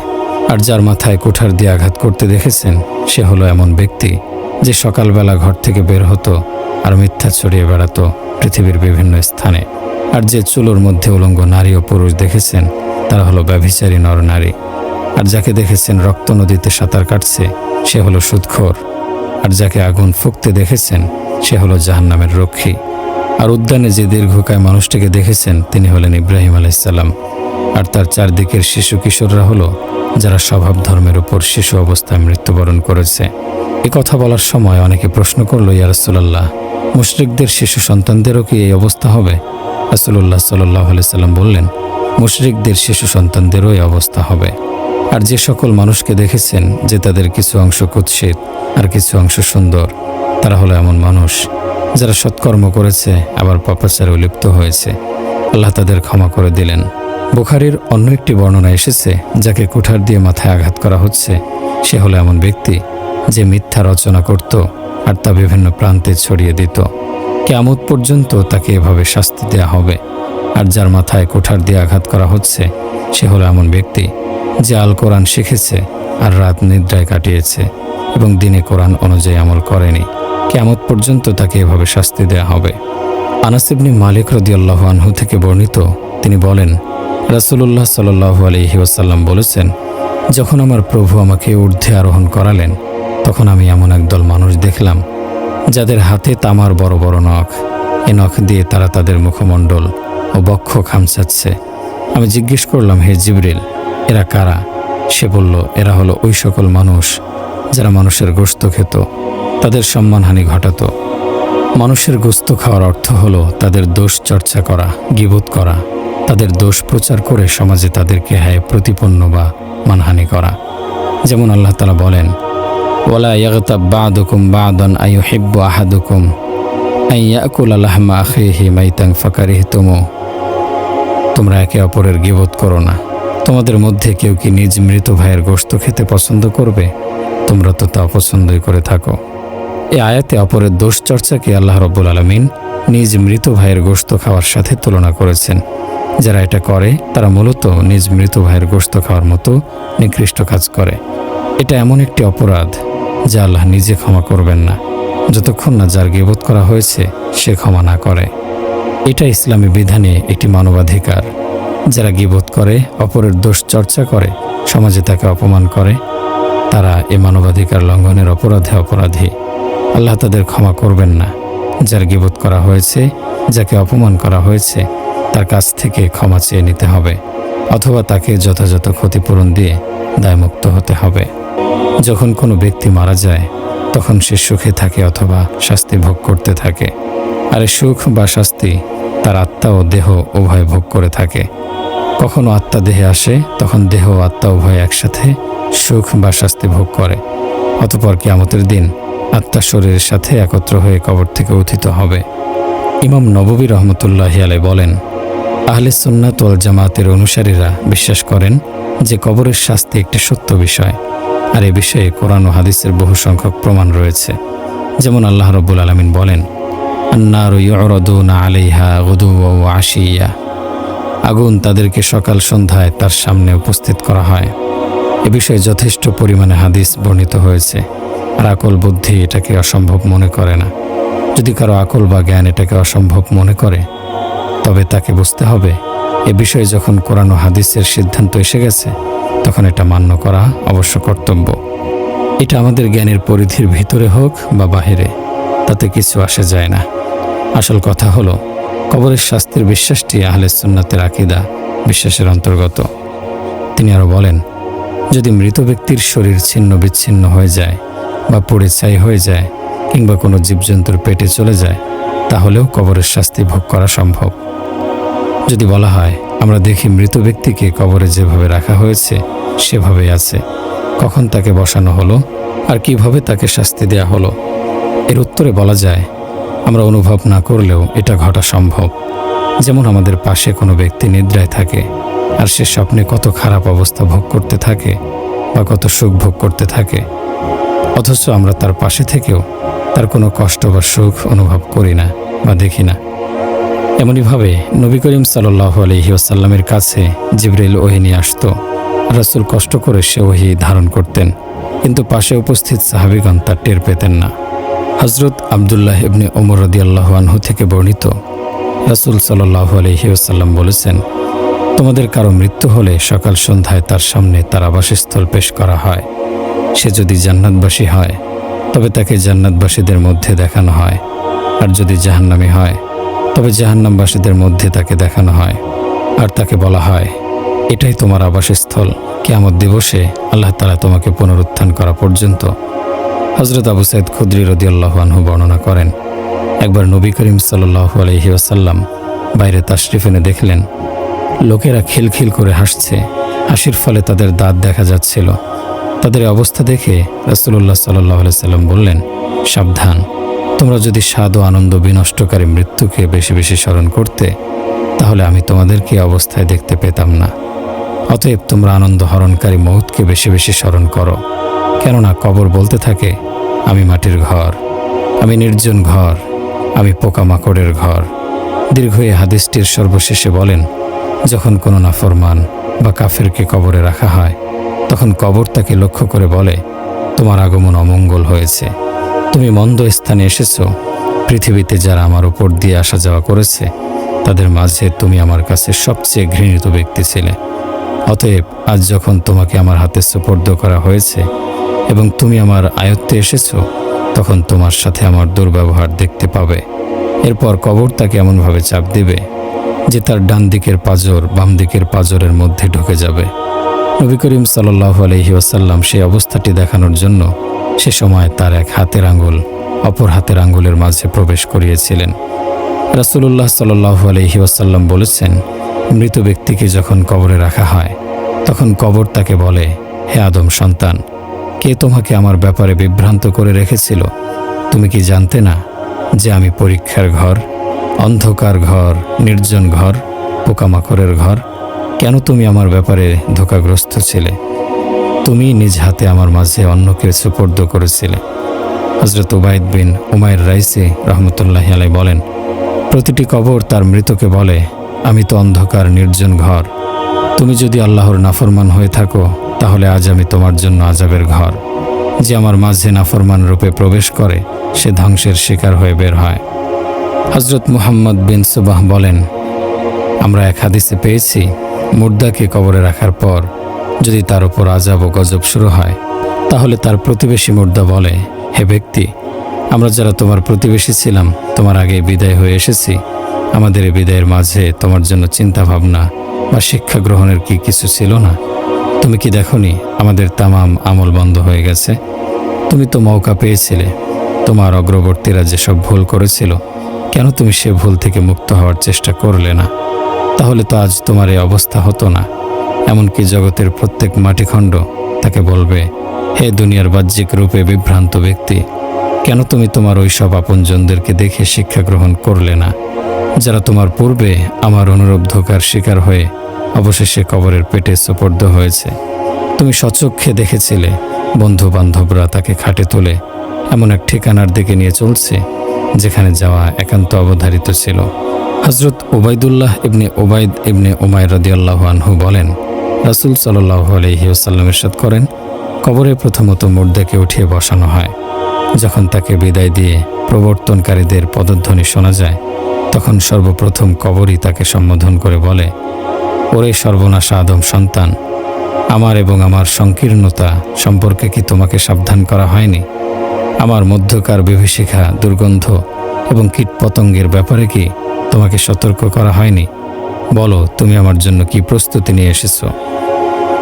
আর যার মাথায় কুঠার দিয়ে আঘাত করতে দেখেছেন, সে হলো এমন ব্যক্তি যে সকালবেলা ঘর থেকে বের হতো আর মিথ্যা ছড়িয়ে বেড়াতো পৃথিবীর বিভিন্ন স্থানে। আর যে চুলোর মধ্যে উলঙ্গ নারী ও পুরুষ দেখেছেন, তারা হলো ব্যভিচারী নর নারী। আর যাকে দেখেছেন রক্ত নদীতে সাঁতার কাটছে, সে হলো সুদখোর। আর যাকে আগুন ফুঁকতে দেখেছেন, সে হলো জাহান্নামের রক্ষী। আর উদ্যানে যে দীর্ঘকায় মানুষটিকে দেখেছেন, তিনি হলেন ইব্রাহিম আলাইসাল্লাম। আর তার চারদিকের শিশু কিশোররা হলো যারা স্বভাব ধর্মের উপর শিশু অবস্থায় মৃত্যুবরণ করেছে। এ কথা বলার সময় অনেকে প্রশ্ন করল, ইয়া রাসূলুল্লাহ, মুশরিকদের শিশু সন্তানদেরও কি এই অবস্থা হবে? রাসূলুল্লাহ সাল্লাল্লাহু আলাইহি সাল্লাম বললেন, মুশরিকদের শিশু সন্তানদেরও এই অবস্থা হবে। আর যে সকল মানুষকে দেখেছেন যে তাদের কিছু অংশ কুৎসিত আর কিছু অংশ সুন্দর, তারা হলো এমন মানুষ যারা সৎকর্ম করেছে আবার পাপাচারে লিপ্ত হয়েছে। আল্লাহ তাদের ক্ষমা করে দিলেন। বুখারীর অন্য একটি বর্ণনা এসেছে, যাকে কুঠার দিয়ে মাথায় আঘাত করা হচ্ছে, সে হলো এমন ব্যক্তি যে মিথ্যা রচনা করত আর তা বিভিন্ন প্রান্তে ছড়িয়ে দিত। কিয়ামত পর্যন্ত তাকে এভাবে শাস্তি দেয়া হবে। আর যার মাথায় কুঠার দিয়ে আঘাত করা হচ্ছে, সে হলো এমন ব্যক্তি যে আল কোরআন শিখেছে আর রাত নিদ্রায় কাটিয়েছে এবং দিনে কোরআন অনুযায়ী আমল করেনি। কিয়ামত পর্যন্ত তাকে এভাবে শাস্তি দেয়া হবে। আনাস ইবনে মালিক রাদিয়াল্লাহু আনহু থেকে বর্ণিত, তিনি বলেন, রাসূলুল্লাহ সাল্লাল্লাহু আলাইহি ওয়াসাল্লাম বলেছেন, যখন আমার প্রভু আমাকে ঊর্ধ্বে আরোহণ করালেন, তখন আমি এমন একদল মানুষ দেখলাম যাদের হাতে তামার বড় বড় নখ। এ নখ দিয়ে তারা তাদের মুখমণ্ডল ও বক্ষ খামচাচ্ছে। আমি জিজ্ঞেস করলাম, হে জিবরিল, এরা কারা? সে বলল, এরা হলো ওই সকল মানুষ যারা মানুষের গোশত খেত, তাদের সম্মানহানি ঘটাতো। মানুষের গোশত খাওয়ার অর্থ হলো তাদের দোষ চর্চা করা, গীবত করা, তাদের দোষ প্রচার করে সমাজে তাদেরকে হায় প্রতিপন্ন বা মানহানি করা। যেমন আল্লাহ তাআলা বলেন, ওয়ালা ইয়াগতাব বা'দুকুম বা'দান আইয়ুহিব্বু আহাদুকুম আন ইয়াকুলা লাহমা আখিহি মাইতান ফাকারিহতুমু। তোমরা একে অপরের গীবত করো না। তোমাদের মধ্যে কেউ কি নিজ মৃত ভাইয়ের গোশত খেতে পছন্দ করবে? তোমরা তো তা অপছন্দই করে থাকো। এই আয়াতে অপরের দোষ চর্চাকে আল্লাহ রাব্বুল আলামিন নিজ মৃত ভাইয়ের গোশত খাওয়ার সাথে তুলনা করেছেন। যারা এটা করে তারা মূলত নিজ মৃত ভাইয়ের গোশত খাওয়ার মতো নিকৃষ্ট কাজ করে। এটা এমন একটি অপরাধ যা আল্লাহ নিজে ক্ষমা করবেন না, যতক্ষণ না যার গীবত করা হয়েছে সে ক্ষমা না করে। এটা ইসলামী বিধানে একটি মানবাধিকার। যারা গীবত করে, অপরের দোষ চর্চা করে, সমাজে তাকে অপমান করে, তারা এ মানবাধিকার লঙ্ঘনের অপরাধে অপরাধী। আল্লাহ তাদের ক্ষমা করবেন না। যার গীবত করা হয়েছে, যাকে অপমান করা হয়েছে, তার কাছ থেকে ক্ষমা চেয়ে নিতে হবে, অথবা তাকে যথাযথ ক্ষতিপূরণ দিয়ে দায়মুক্ত হতে হবে। যখন কোনো ব্যক্তি মারা যায়, তখন সে সুখে থাকে অথবা শাস্তি ভোগ করতে থাকে। আর সুখ বা শাস্তি তার আত্মা ও দেহ উভয় ভোগ করে থাকে। কখনো আত্মা দেহে আসে, তখন দেহ ও আত্মা উভয় একসাথে সুখ বা শাস্তি ভোগ করে। অতঃপর কিয়ামতের দিন আত্মা শরীরের সাথে একত্র হয়ে কবর থেকে উত্থিত হবে। ইমাম নববী রহমতুল্লাহি আলাইহি বলেন, আহলে সুন্নাত ওয়াল জামাতের অনুসারীরা বিশ্বাস করেন যে কবরের শাস্তি একটি সত্য বিষয়। আর এ বিষয়ে কোরআন ও হাদিসের বহু সংখ্যক প্রমাণ রয়েছে। যেমন আল্লাহ রাব্বুল আলামিন বলেন, আন-নারু ইউরাদুনা আলাইহা গুদুওয়া ওয়া আশিয়া। আগুন তাদেরকে সকাল সন্ধ্যায় তার সামনে উপস্থিত করা হয়। এ বিষয়ে যথেষ্ট পরিমাণে হাদিস বর্ণিত হয়েছে। আর আকল বুদ্ধি এটাকে অসম্ভব মনে করে না। যদি কারো আকল বা জ্ঞান এটাকে অসম্ভব মনে করে, তবে তাকে বুঝতে হবে এ বিষয়ে যখন কোরআন ও হাদিসের সিদ্ধান্ত এসে গেছে, তখন এটা মান্য করা অবশ্য কর্তব্য। এটা আমাদের জ্ঞানের পরিধির ভিতরে হোক বা বাহিরে, তাতে কিছু আসে যায় না। আসল কথা হলো, কবরের শাস্তির বিশ্বাসটি আহলে সুন্নাতের আকীদা বিশ্বাসের অন্তর্গত। তিনি আরও বলেন, যদি মৃত ব্যক্তির শরীর ছিন্ন বিচ্ছিন্ন হয়ে যায় বা পুড়ে ছাই হয়ে যায় কিংবা কোনো জীবজন্তুর পেটে চলে যায়, তাহলেও কবরের শাস্তি ভোগ করা সম্ভব। যদি বলা হয় আমরা দেখি মৃত ব্যক্তিকে কবরে যেভাবে রাখা হয়েছে সেভাবেই আছে, কখন তাকে বসানো হলো আর কিভাবে তাকে শাস্তি দেয়া হলো, এর উত্তরে বলা যায় আমরা অনুভব না করলেও এটা ঘটা সম্ভব। যেমন আমাদের পাশে কোনো ব্যক্তি নিদ্রায় থাকে আর সে স্বপ্নে কত খারাপ অবস্থা ভোগ করতে থাকে বা কত সুখ ভোগ করতে থাকে, অথচ আমরা তার পাশে থেকেও তার কোনো কষ্ট বা সুখ অনুভব করি না বা দেখি না। এমনইভাবে নবী করিম সাল্লাল্লাহু আলাইহি ওয়াসাল্লামের কাছে জিবরাইল ওহী নিয়ে আসতো। রাসূল কষ্ট করে সে ওহী ধারণ করতেন, কিন্তু পাশে উপস্থিত সাহাবীগণ তা টের পেতেন না। হযরত আব্দুল্লাহ ইবনে ওমর রাদিয়াল্লাহু আনহু থেকে বর্ণিত, রাসূল সাল্লাল্লাহু আলাইহি ওয়াসাল্লাম বলেছেন, তোমাদের কারো মৃত্যু হলে সকাল সন্ধ্যায় তার সামনে তার আবাসস্থল পেশ করা হয়। সে যদি জান্নাতবাসী হয় তবে তাকে জান্নাতবাসীদের মধ্যে দেখানো হয়, আর যদি জাহান্নামী হয় তবে জাহান্নামবাসীদের মধ্যে তাকে দেখানো হয়, আর তাকে বলা হয় এটাই তোমার আবাসস্থল, কিয়ামত দিবসে আল্লাহ তাআলা তোমাকে পুনরুত্থান করা পর্যন্ত। হযরত আবু সাঈদ খুদরি রাদিয়াল্লাহু আনহু বর্ণনা করেন, একবার নবী করিম সাল্লাল্লাহু আলাইহি ওয়াসাল্লাম বাইরে তাশরিফ এনে দেখলেন লোকেরা খিলখিল করে হাসছে, হাসির ফলে তাদের দাঁত দেখা যাচ্ছিল। তাদের অবস্থা দেখে রাসূলুল্লাহ সাল্লাল্লাহু আলাইহি সাল্লাম বললেন, সাবধান, তোমরা যদি স্বাদ ও আনন্দ বিনষ্টকারী মৃত্যুকে বেশি বেশি স্মরণ করতে তাহলে আমি তোমাদেরকে অবস্থায় দেখতে পেতাম না। অতএব তোমরা আনন্দ হরণকারী মৌতকে বেশি বেশি স্মরণ করো, কেননা কবর বলতে থাকে আমি মাটির ঘর, আমি নির্জন ঘর, আমি পোকামাকড়ের ঘর। দীর্ঘ এই হাদিসটির সর্বশেষে বলেন, যখন কোনো নাফরমান বা কাফেরকে কবরে রাখা হয় তখন কবর তাকে লক্ষ্য করে বলে, তোমার আগমন অমঙ্গল হয়েছে, তুমি মন্দ স্থানে এসেছো। পৃথিবীতে যারা আমার উপর দিয়ে আসা যাওয়া করেছে তাদের মাঝে তুমি আমার কাছে সবচেয়ে ঘৃণিত ব্যক্তি ছিলে। অতএব আজ যখন তোমাকে আমার হাতে সুপর্দ করা হয়েছে এবং তুমি আমার আয়ত্তে এসেছো, তখন তোমার সাথে আমার দুর্ব্যবহার দেখতে পাবে। এরপর কবর তাকে এমনভাবে চাপ দিবে যে তার ডান দিকের পাঁজর বাম দিকের পাঁজরের মধ্যে ঢুকে যাবে। নবী করিম সাল্লাল্লাহু আলাইহি ওয়াসাল্লাম সেই অবস্থাটি দেখানোর জন্য সে সময় তার এক হাতের আঙ্গুল অপর হাতের আঙ্গুলের মাঝে প্রবেশ করিয়েছিলেন। রাসূলুল্লাহ সাল্লাল্লাহু আলাইহি ওয়াসাল্লাম বলেছেন, মৃত ব্যক্তিকে যখন কবরে রাখা হয় তখন কবর তাকে বলে, হে আদম সন্তান, কে তোমাকে আমার ব্যাপারে বিভ্রান্ত করে রেখেছিল? তুমি কি জানতে না যে আমি পরীক্ষার ঘর, অন্ধকার ঘর, নির্জন ঘর, পোকামাকড়ের ঘর? কেন তুমি আমার ব্যাপারে ধোঁকাগ্রস্ত ছিলে? তুমি নিজ হাতে আমার মাঝে অন্যকে সুপর্দ করেছিলে। হযরত উবাইদ বিন উমাইর রাইসি রহমতুল্লাহি আলাইহি বলেন, প্রতিটি কবর তার মৃতকে বলে, আমি তো অন্ধকার নির্জন ঘর, তুমি যদি আল্লাহর নাফরমান হয়ে থাকো তাহলে আজ আমি তোমার জন্য আযাবের ঘর। যে আমার মাঝে নাফরমান রূপে প্রবেশ করে সে ধ্বংসের শিকার হয়ে বের হয়। হযরত মুহাম্মদ বিন সুবাহ বলেন, আমরা এক হাদিসে পেয়েছি, মুর্দাকে কবরে রাখার পর যদি তার উপর আযাব ও গজব শুরু হয় তাহলে তার প্রতিবেশী মুর্দা বলে, হে ব্যক্তি, আমরা যারা তোমার প্রতিবেশী ছিলাম তোমার আগে বিদায় হয়ে এসেছি, আমাদের এই বিদায়ের মাঝে তোমার জন্য চিন্তা ভাবনা বা শিক্ষা গ্রহণের কি কিছু ছিল না? তুমি কি দেখোনি আমাদের তামাম আমল বন্ধ হয়ে গেছে? তুমি তো মৌকা পেয়েছিলে, তোমার অগ্রবর্তীরা যেসব ভুল করেছিল কেন তুমি সে ভুল থেকে মুক্ত হওয়ার চেষ্টা করলে না? তাহলে তো আজ তোমার এই অবস্থা হতো না। এমনকি জগতের প্রত্যেক মাটিখণ্ড তাকে বলবে, হে দুনিয়ার বাহ্যিক রূপে বিভ্রান্ত ব্যক্তি, কেন তুমি তোমার ওই সব আপনজনদেরকে দেখে শিক্ষা গ্রহণ করলে না, যারা তোমার পূর্বে আমার অনুরূপ ধোঁকার শিকার হয়ে অবশেষে কবরের পেটে সোপর্দ হয়েছে? তুমি সচক্ষে দেখেছিলে বন্ধু বান্ধবরা তাকে খাটে তুলে এমন এক ঠিকানার দিকে নিয়ে চলছে যেখানে যাওয়া একান্ত অবধারিত ছিল। হযরত উবাইদুল্লাহ ইবনে উবাইদ ইবনে উমাইর রাদিয়াল্লাহু আনহু বলেন, রাসূল সাল্লাল্লাহু আলাইহি ওয়াসাল্লাম ইরশাদ করেন, কবরে প্রথমত মুর্দাকে উঠিয়ে বসানো হয়। যখন তাকে বিদায় দিয়ে প্রবর্তনকারীদের পদধ্বনি শোনা যায় তখন সর্বপ্রথম কবরই তাকে সম্বোধন করে বলে, ওরে সর্বনাশা আদম সন্তান, আমার এবং আমার সংকীর্ণতা সম্পর্কে কি তোমাকে সাবধান করা হয়নি? আমার মধ্যকার বিভীষিকা, দুর্গন্ধ এবং কীটপতঙ্গের ব্যাপারে কি তোমাকে সতর্ক করা হয়নি? বলো, তুমি আমার জন্য কি প্রস্তুতি নিয়ে এসেছো?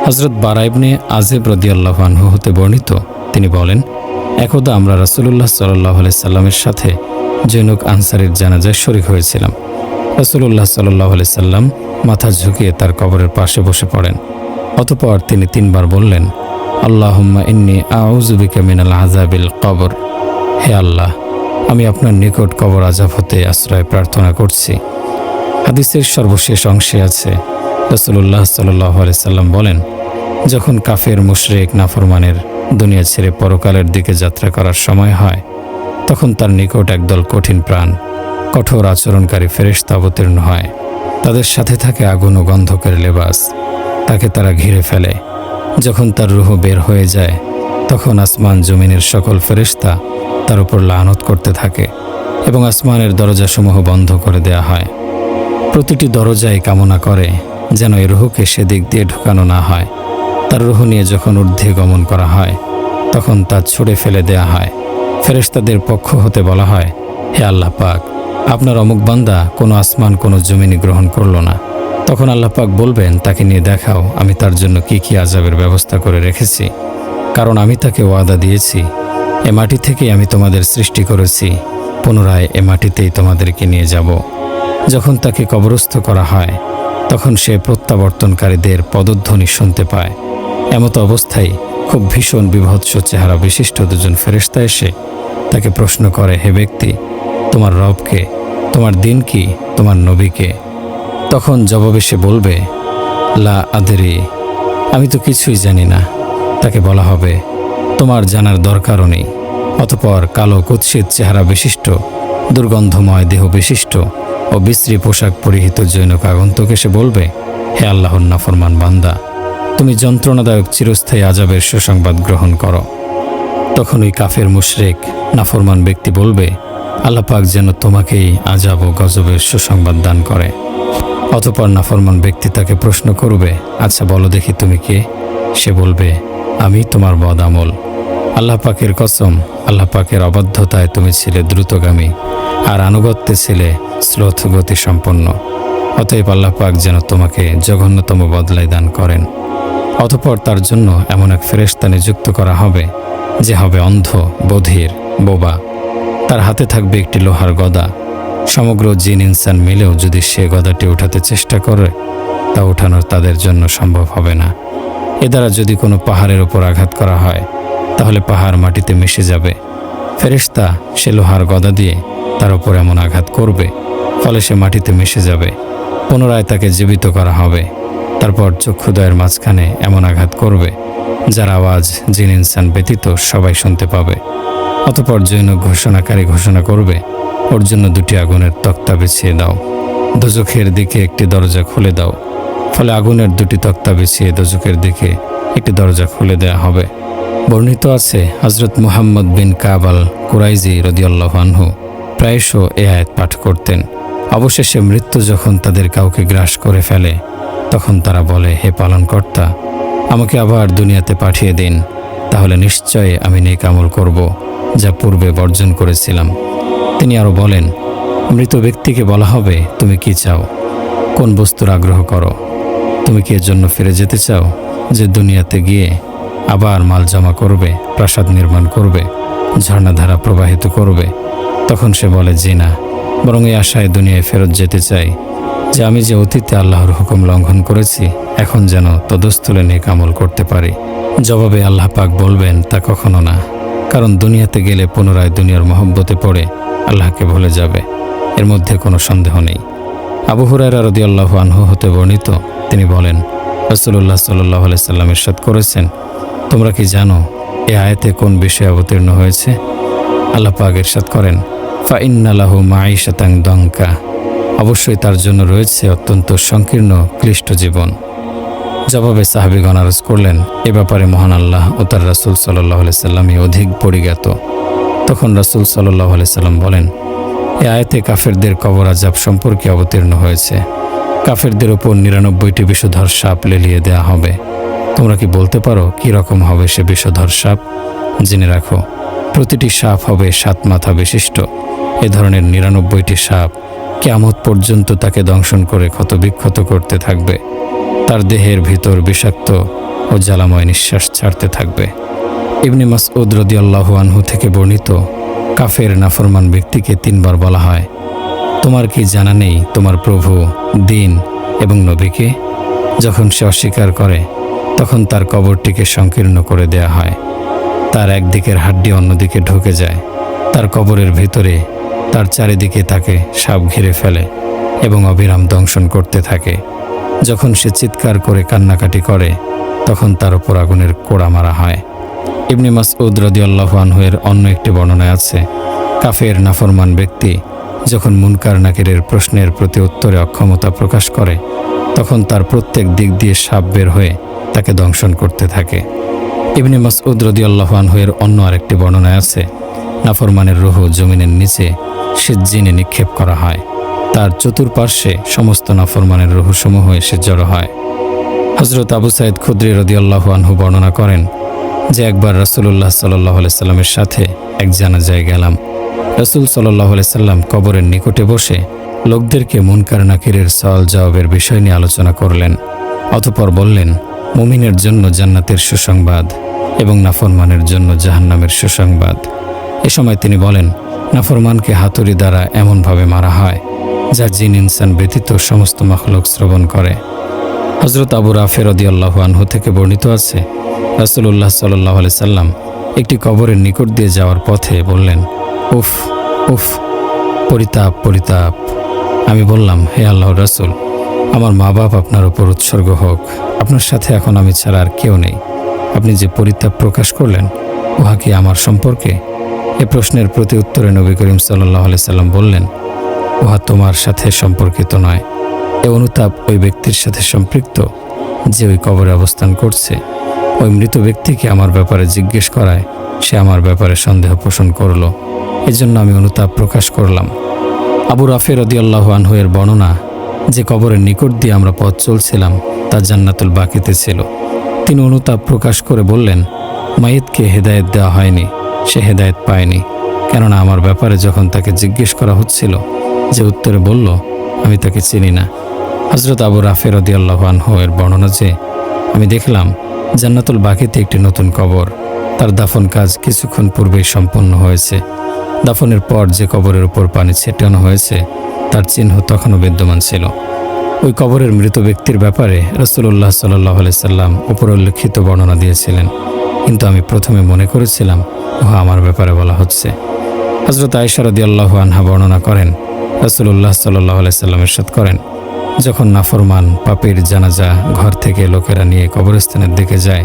হযরত বারা ইবনে আযিব রাদিয়াল্লাহু আনহু হতে বর্ণিত, তিনি বলেন, একদা আমরা রাসূলুল্লাহ সাল্লাল্লাহু আলাইহি সাল্লামের সাথে জৈনক আনসারীর জানাজায় শরীক হয়েছিলাম। রাসূলুল্লাহ সাল্লাল্লাহু আলাইহি সাল্লাম মাথা ঝুঁকিয়ে তার কবরের পাশে বসে পড়েন। অতঃপর তিনি 3 বার বললেন, আল্লাহুম্মা ইন্নী আউযু বিকা মিনাল আযাবিল কবর। হে আল্লাহ, আমি আপনার নিকট কবর আযাব হতে আশ্রয় প্রার্থনা করছি। হাদিসের সর্বশেষ অংশে আছে, রাসূলুল্লাহ সাল্লাল্লাহু আলাইহি সাল্লাম বলেন, যখন কাফের মুশরিক নাফরমানের দুনিয়া ছেড়ে পরকালের দিকে যাত্রা করার সময় হয়, তখন তার নিকট একদল কঠিন প্রাণ, কঠোর আচরণকারী ফেরেশতা অবতীর্ণ হয়। তাদের সাথে থাকে আগুন ও গন্ধকের লেবাস। তাকে তারা ঘিরে ফেলে। যখন তার রূহ বের হয়ে যায়, তখন আসমান জমিনের সকল ফেরেশতা তার উপর লানত করতে থাকে এবং আসমানের দরজাসমূহ বন্ধ করে দেয়া হয়। প্রতিটি দরজাই কামনা করে যেন এই রূহকে সেদিক দিয়ে ঢুকানো না হয়। তার রূহ নিয়ে যখন ঊর্ধ্বে গমন করা হয়, তখন তা ছুঁড়ে ফেলে দেয়া হয়। ফেরেশতাদের পক্ষ হতে বলা হয়, হে আল্লাহ পাক, আপনার অমুক বান্দা কোনো আসমান কোনো জমিনি গ্রহণ করলো না। তখন আল্লাহ পাক বলবেন, তাকে নিয়ে দেখাও আমি তার জন্য কি কি আযাবের ব্যবস্থা করে রেখেছি। কারণ আমি তাকে ওয়াদা দিয়েছি, এ মাটি থেকেই আমি তোমাদের সৃষ্টি করেছি, পুনরায় এ মাটিতেই তোমাদেরকে নিয়ে যাব। যখন তাকে কবরস্থ করা হয়, তখন সে প্রত্যাবর্তনকারীদের পদধ্বনি শুনতে পায়। এমত অবস্থায় খুব ভীষণ বিভৎস চেহারা বিশিষ্ট 2 জন ফেরেশতা এসে তাকে প্রশ্ন করে, হে ব্যক্তি, তোমার রবকে, তোমার দিন কি, তোমার নবীকে? তখন জবাবে সে বলবে, লা আদরি, আমি তো কিছুই জানি না। তাকে বলা হবে, তোমার জানার দরকারও নেই। অতঃপর কালো কুৎসিত চেহারা বিশিষ্ট, দুর্গন্ধময় দেহ বিশিষ্ট ও বিশ্রী পোশাক পরিহিত জৈনক আগন্তুক এসে বলবে, হে আল্লাহর নাফরমান বান্দা, তুমি যন্ত্রণাদায়ক চিরস্থায়ী আযাবের সুসংবাদ গ্রহণ করো। তখন ওই কাফের মুশরিক নাফরমান ব্যক্তি বলবে, আল্লাহ পাক যেন তোমাকেই আযাব ও গজবের সুসংবাদ দান করে। অতঃপর নাফরমান ব্যক্তি তাকে প্রশ্ন করবে, আচ্ছা বলো দেখি তুমি কে? সে বলবে, আমি তোমার বদআমল। আল্লাহ পাকের কসম, আল্লাহ পাকের অবাধ্যতায় তুমি ছিলে দ্রুতগামী আর আনুগত্যে ছিলে শ্লথ গতি সম্পন্ন। অতএব আল্লাহ পাক যেন তোমাকে জঘন্যতম বদলাই দান করেন। অতঃপর তার জন্য এমন এক ফেরেশতা নিযুক্ত করা হবে, যে হবে অন্ধ, বধির, বোবা। তার হাতে থাকবে একটি লোহার গদা। সমগ্র জিন ইনসান মিলেও যদি সে গদাটি উঠাতে চেষ্টা করে, তা উঠানোর তাদের জন্য সম্ভব হবে না। এ দ্বারা যদি কোনো পাহাড়ের উপর আঘাত করা হয়, তাহলে পাহাড় মাটিতে মিশে যাবে। ফেরেশতা সে লোহার গদা দিয়ে তার উপর এমন আঘাত করবে, ফলে সে মাটিতে মিশে যাবে। পুনরায় তাকে জীবিত করা হবে। তারপর চক্ষুদ্বয়ের মাঝখানে এমন আঘাত করবে, যার আওয়াজ জিন ইনসান ব্যতীত সবাই শুনতে পাবে। অতঃপর জৈনক ঘোষণাকারী ঘোষণা করবে, ওর জন্য 2টি আগুনের তক্তা বিছিয়ে দাও, দোজখের দিকে একটি দরজা খুলে দাও। ফলে আগুনের 2টি তক্তা বিছিয়ে দোজখের দিকে একটি দরজা খুলে দেয়া হবে। বর্ণিত আছে, হযরত মুহাম্মদ বিন কাব আল কুরাইজি রাদিয়াল্লাহু আনহু প্রায়শ এ আয়াত পাঠ করতেন। অবশেষে মৃত্যু যখন তাদের কাউকে গ্রাস করে ফেলে, তখন তারা বলে, হে পালনকর্তা, আমাকে আবার দুনিয়াতে পাঠিয়ে দিন, তাহলে নিশ্চয়ই আমি নেক আমল করব, যা পূর্বে বর্জন করেছিলাম। তিনি আরও বলেন, মৃত ব্যক্তিকে বলা হবে, তুমি কি চাও, কোন বস্তুর আগ্রহ করো? তুমি কি এর জন্য ফিরে যেতে চাও, যে দুনিয়াতে গিয়ে আবার মাল জমা করবে, প্রাসাদ নির্মাণ করবে, ঝর্ণাধারা প্রবাহিত করবে? তখন সে বলে, জি না, বরং এই আশায় দুনিয়ায় ফেরত যেতে চাই, যে আমি যে অতীতে আল্লাহর হুকুম লঙ্ঘন করেছি, এখন যেন তদস্থলে নেক আমল করতে পারি। জবাবে আল্লাহ পাক বলবেন, তা কখনো না, কারণ দুনিয়াতে গেলে পুনরায় দুনিয়ার মহব্বতে পড়ে আল্লাহকে ভুলে যাবে, এর মধ্যে কোনো সন্দেহ নেই। আবু হুরায়রা রাদিয়াল্লাহু আনহু হতে বর্ণিত, তিনি বলেন, রাসূলুল্লাহ সাল্লাল্লাহু আলাইহি সাল্লাম ইরশাদ করেছেন, তোমরা কি জানো এ আয়াতে কোন বিষয়ে অবতীর্ণ হয়েছে? আল্লাহ পাক ইরশাদ করেন, ফা ইন্না লাহু মাঈশাতান দঙ্কা, অবশ্যই তার জন্য রয়েছে অত্যন্ত সংকীর্ণ ক্লিষ্ট জীবন। জবাবে সাহাবীগণ আরজ করলেন, এ ব্যাপারে মহান আল্লাহ ও তার রাসূল সাল্লাল্লাহু আলাইহি সাল্লামই অধিক পরিজ্ঞাত। তখন রাসূল সাল্লাল্লাহু আলাইহি সাল্লাম বলেন, এ আয়াতে কাফেরদের কবর আযাব সম্পর্কে অবতীর্ণ হয়েছে। কাফেরদের উপর 99টি বিষধর সাপ লেলিয়ে দেয়া হবে। তোমরা কি বলতে পারো কি রকম হবে সে বিষধর সাপ? জেনে রাখো, প্রতিটি সাপ হবে 7 মাথা বিশিষ্ট। এ ধরনের 99টি সাপ কিয়ামত পর্যন্ত তাকে দংশন করে ক্ষতবিক্ষত করতে থাকবে। তার দেহের ভিতর বিষাক্ত ও জ্বালাময় নিঃশ্বাস ছাড়তে থাকবে। ইবনে মাসউদ রাদিয়াল্লাহু আনহু থেকে বর্ণিত, কাফের নাফরমান ব্যক্তিকে 3 বার বলা হয়, তোমার কি জানা নেই তোমার প্রভু, দিন এবং নবীকে? যখন সে অস্বীকার করে তখন তার কবরটিকে সংকীর্ণ করে দেয়া হয়। তার একদিকের হাড্ডি অন্যদিকে ঢুকে যায়। তার কবরের ভিতরে তার চারিদিকে তাকে সাপ ঘিরে ফেলে এবং অবিরাম দংশন করতে থাকে। যখন সে চিৎকার করে কান্নাকাটি করে তখন তার উপর আগুনের কোড়া মারা হয়। ইবনে মাসউদ রাদিয়াল্লাহু আনহু এর অন্য একটি বর্ণনায় আছে, কাফের নাফরমান ব্যক্তি যখন মুনকার নাকিরের প্রশ্নের প্রতি উত্তরে অক্ষমতা প্রকাশ করে তখন তার প্রত্যেক দিক দিয়ে সাপ বের হয়ে তাকে দংশন করতে থাকে। ইবনে মাসউদ রাদিয়াল্লাহু আনহু এর অন্য আরেকটি বর্ণনায় আছে, নাফরমানের রূহ জমিনের নিচে সিজ্জিনে নিক্ষেপ করা হয়। তার চতুর্পার্শ্বে সমস্ত নাফরমানের রূহসমূহ এসে জড়ো হয়। হযরত আবু সাঈদ খুদরি রাদিয়াল্লাহু আনহু বর্ণনা করেন যে একবার রাসূলুল্লাহ সাল্লাল্লাহু আলাইহি সাল্লামের সাথে এক জানাজায় গেলাম। রাসূল সাল্লাল্লাহু আলাইহি সাল্লাম কবরের নিকটে বসে লোকদেরকে মুনকার নাকিরের সওয়াল জবাবের বিষয় নিয়ে আলোচনা করলেন। অতঃপর বললেন, মুমিনের জন্য জান্নাতের সুসংবাদ এবং নাফরমানের জন্য জাহান্নামের সুসংবাদ। এ সময় তিনি বলেন, নাফরমানকে হাতুড়ি দ্বারা এমনভাবে মারা হয় যা জিন ইনসান ব্যতীত সমস্ত মাখলুক শ্রবণ করে। হযরত আবু রাফি রাদিয়াল্লাহু আনহু থেকে বর্ণিত আছে, রাসূলুল্লাহ সাল্লাল্লাহু আলাইহি সাল্লাম একটি কবরের নিকট দিয়ে যাওয়ার পথে বললেন, উফ উফ, পরিতাপ পরিতাপ। আমি বললাম, হে আল্লাহর রাসূল, আমার মা বাপ আপনার উপর উৎসর্গ হোক, আপনার সাথে এখন আমি ছাড়া আর কেউ নেই। আপনি যে পরিতাপ প্রকাশ করলেন উহা কি আমার সম্পর্কে? এ প্রশ্নের প্রতি উত্তরে নবী করিম সাল্লাল্লাহু আলাইহি সাল্লাম বললেন, উহা তোমার সাথে সম্পর্কিত নয়। এ অনুতাপ ওই ব্যক্তির সাথে সম্পৃক্ত যে ওই কবরে অবস্থান করছে। ওই মৃত ব্যক্তিকে আমার ব্যাপারে জিজ্ঞেস করায় সে আমার ব্যাপারে সন্দেহ পোষণ করল, এজন্য আমি অনুতাপ প্রকাশ করলাম। আবু রাফি রাদিয়াল্লাহু আনহু এর বর্ণনা যে কবরের নিকট দিয়ে আমরা পথ চলছিলাম তা জান্নাতুল বাকিতে ছিল। তিনি অনুতাপ প্রকাশ করে বললেন, মাইয়িতকে হেদায়েত দেওয়া হয়নি, সে হেদায়েত পায়নি, কেননা আমার ব্যাপারে যখন তাকে জিজ্ঞেস করা হচ্ছিল যে উত্তরে বলল, আমি তাকে চিনি না। হযরত আবু রাফি রাদিয়াল্লাহু আনহু এর বর্ণনা যে আমি দেখলাম জান্নাতুল বাকিতে একটি নতুন কবর, তার দাফন কাজ কিছুক্ষণ পূর্বেই সম্পন্ন হয়েছে। দাফনের পর যে কবরের উপর পানি ছিটানো হয়েছে তার চিহ্ন তখনও বিদ্যমান ছিল। ওই কবরের মৃত ব্যক্তির ব্যাপারে রাসূলুল্লাহ সাল্লাল্লাহু আলাইহি সাল্লাম উপর উল্লেখিত বর্ণনা দিয়েছিলেন, কিন্তু আমি প্রথমে মনে করেছিলাম উহা আমার ব্যাপারে বলা হচ্ছে। হযরত আয়েশা রাদিয়াল্লাহু আনহা বর্ণনা করেন, রাসূলুল্লাহ সাল্লাল্লাহু আলাইহি সাল্লাম ইরশাদ করেন, যখন নাফরমান পাপীর জানাজা ঘর থেকে লোকেরা নিয়ে কবরস্থানের দিকে যায়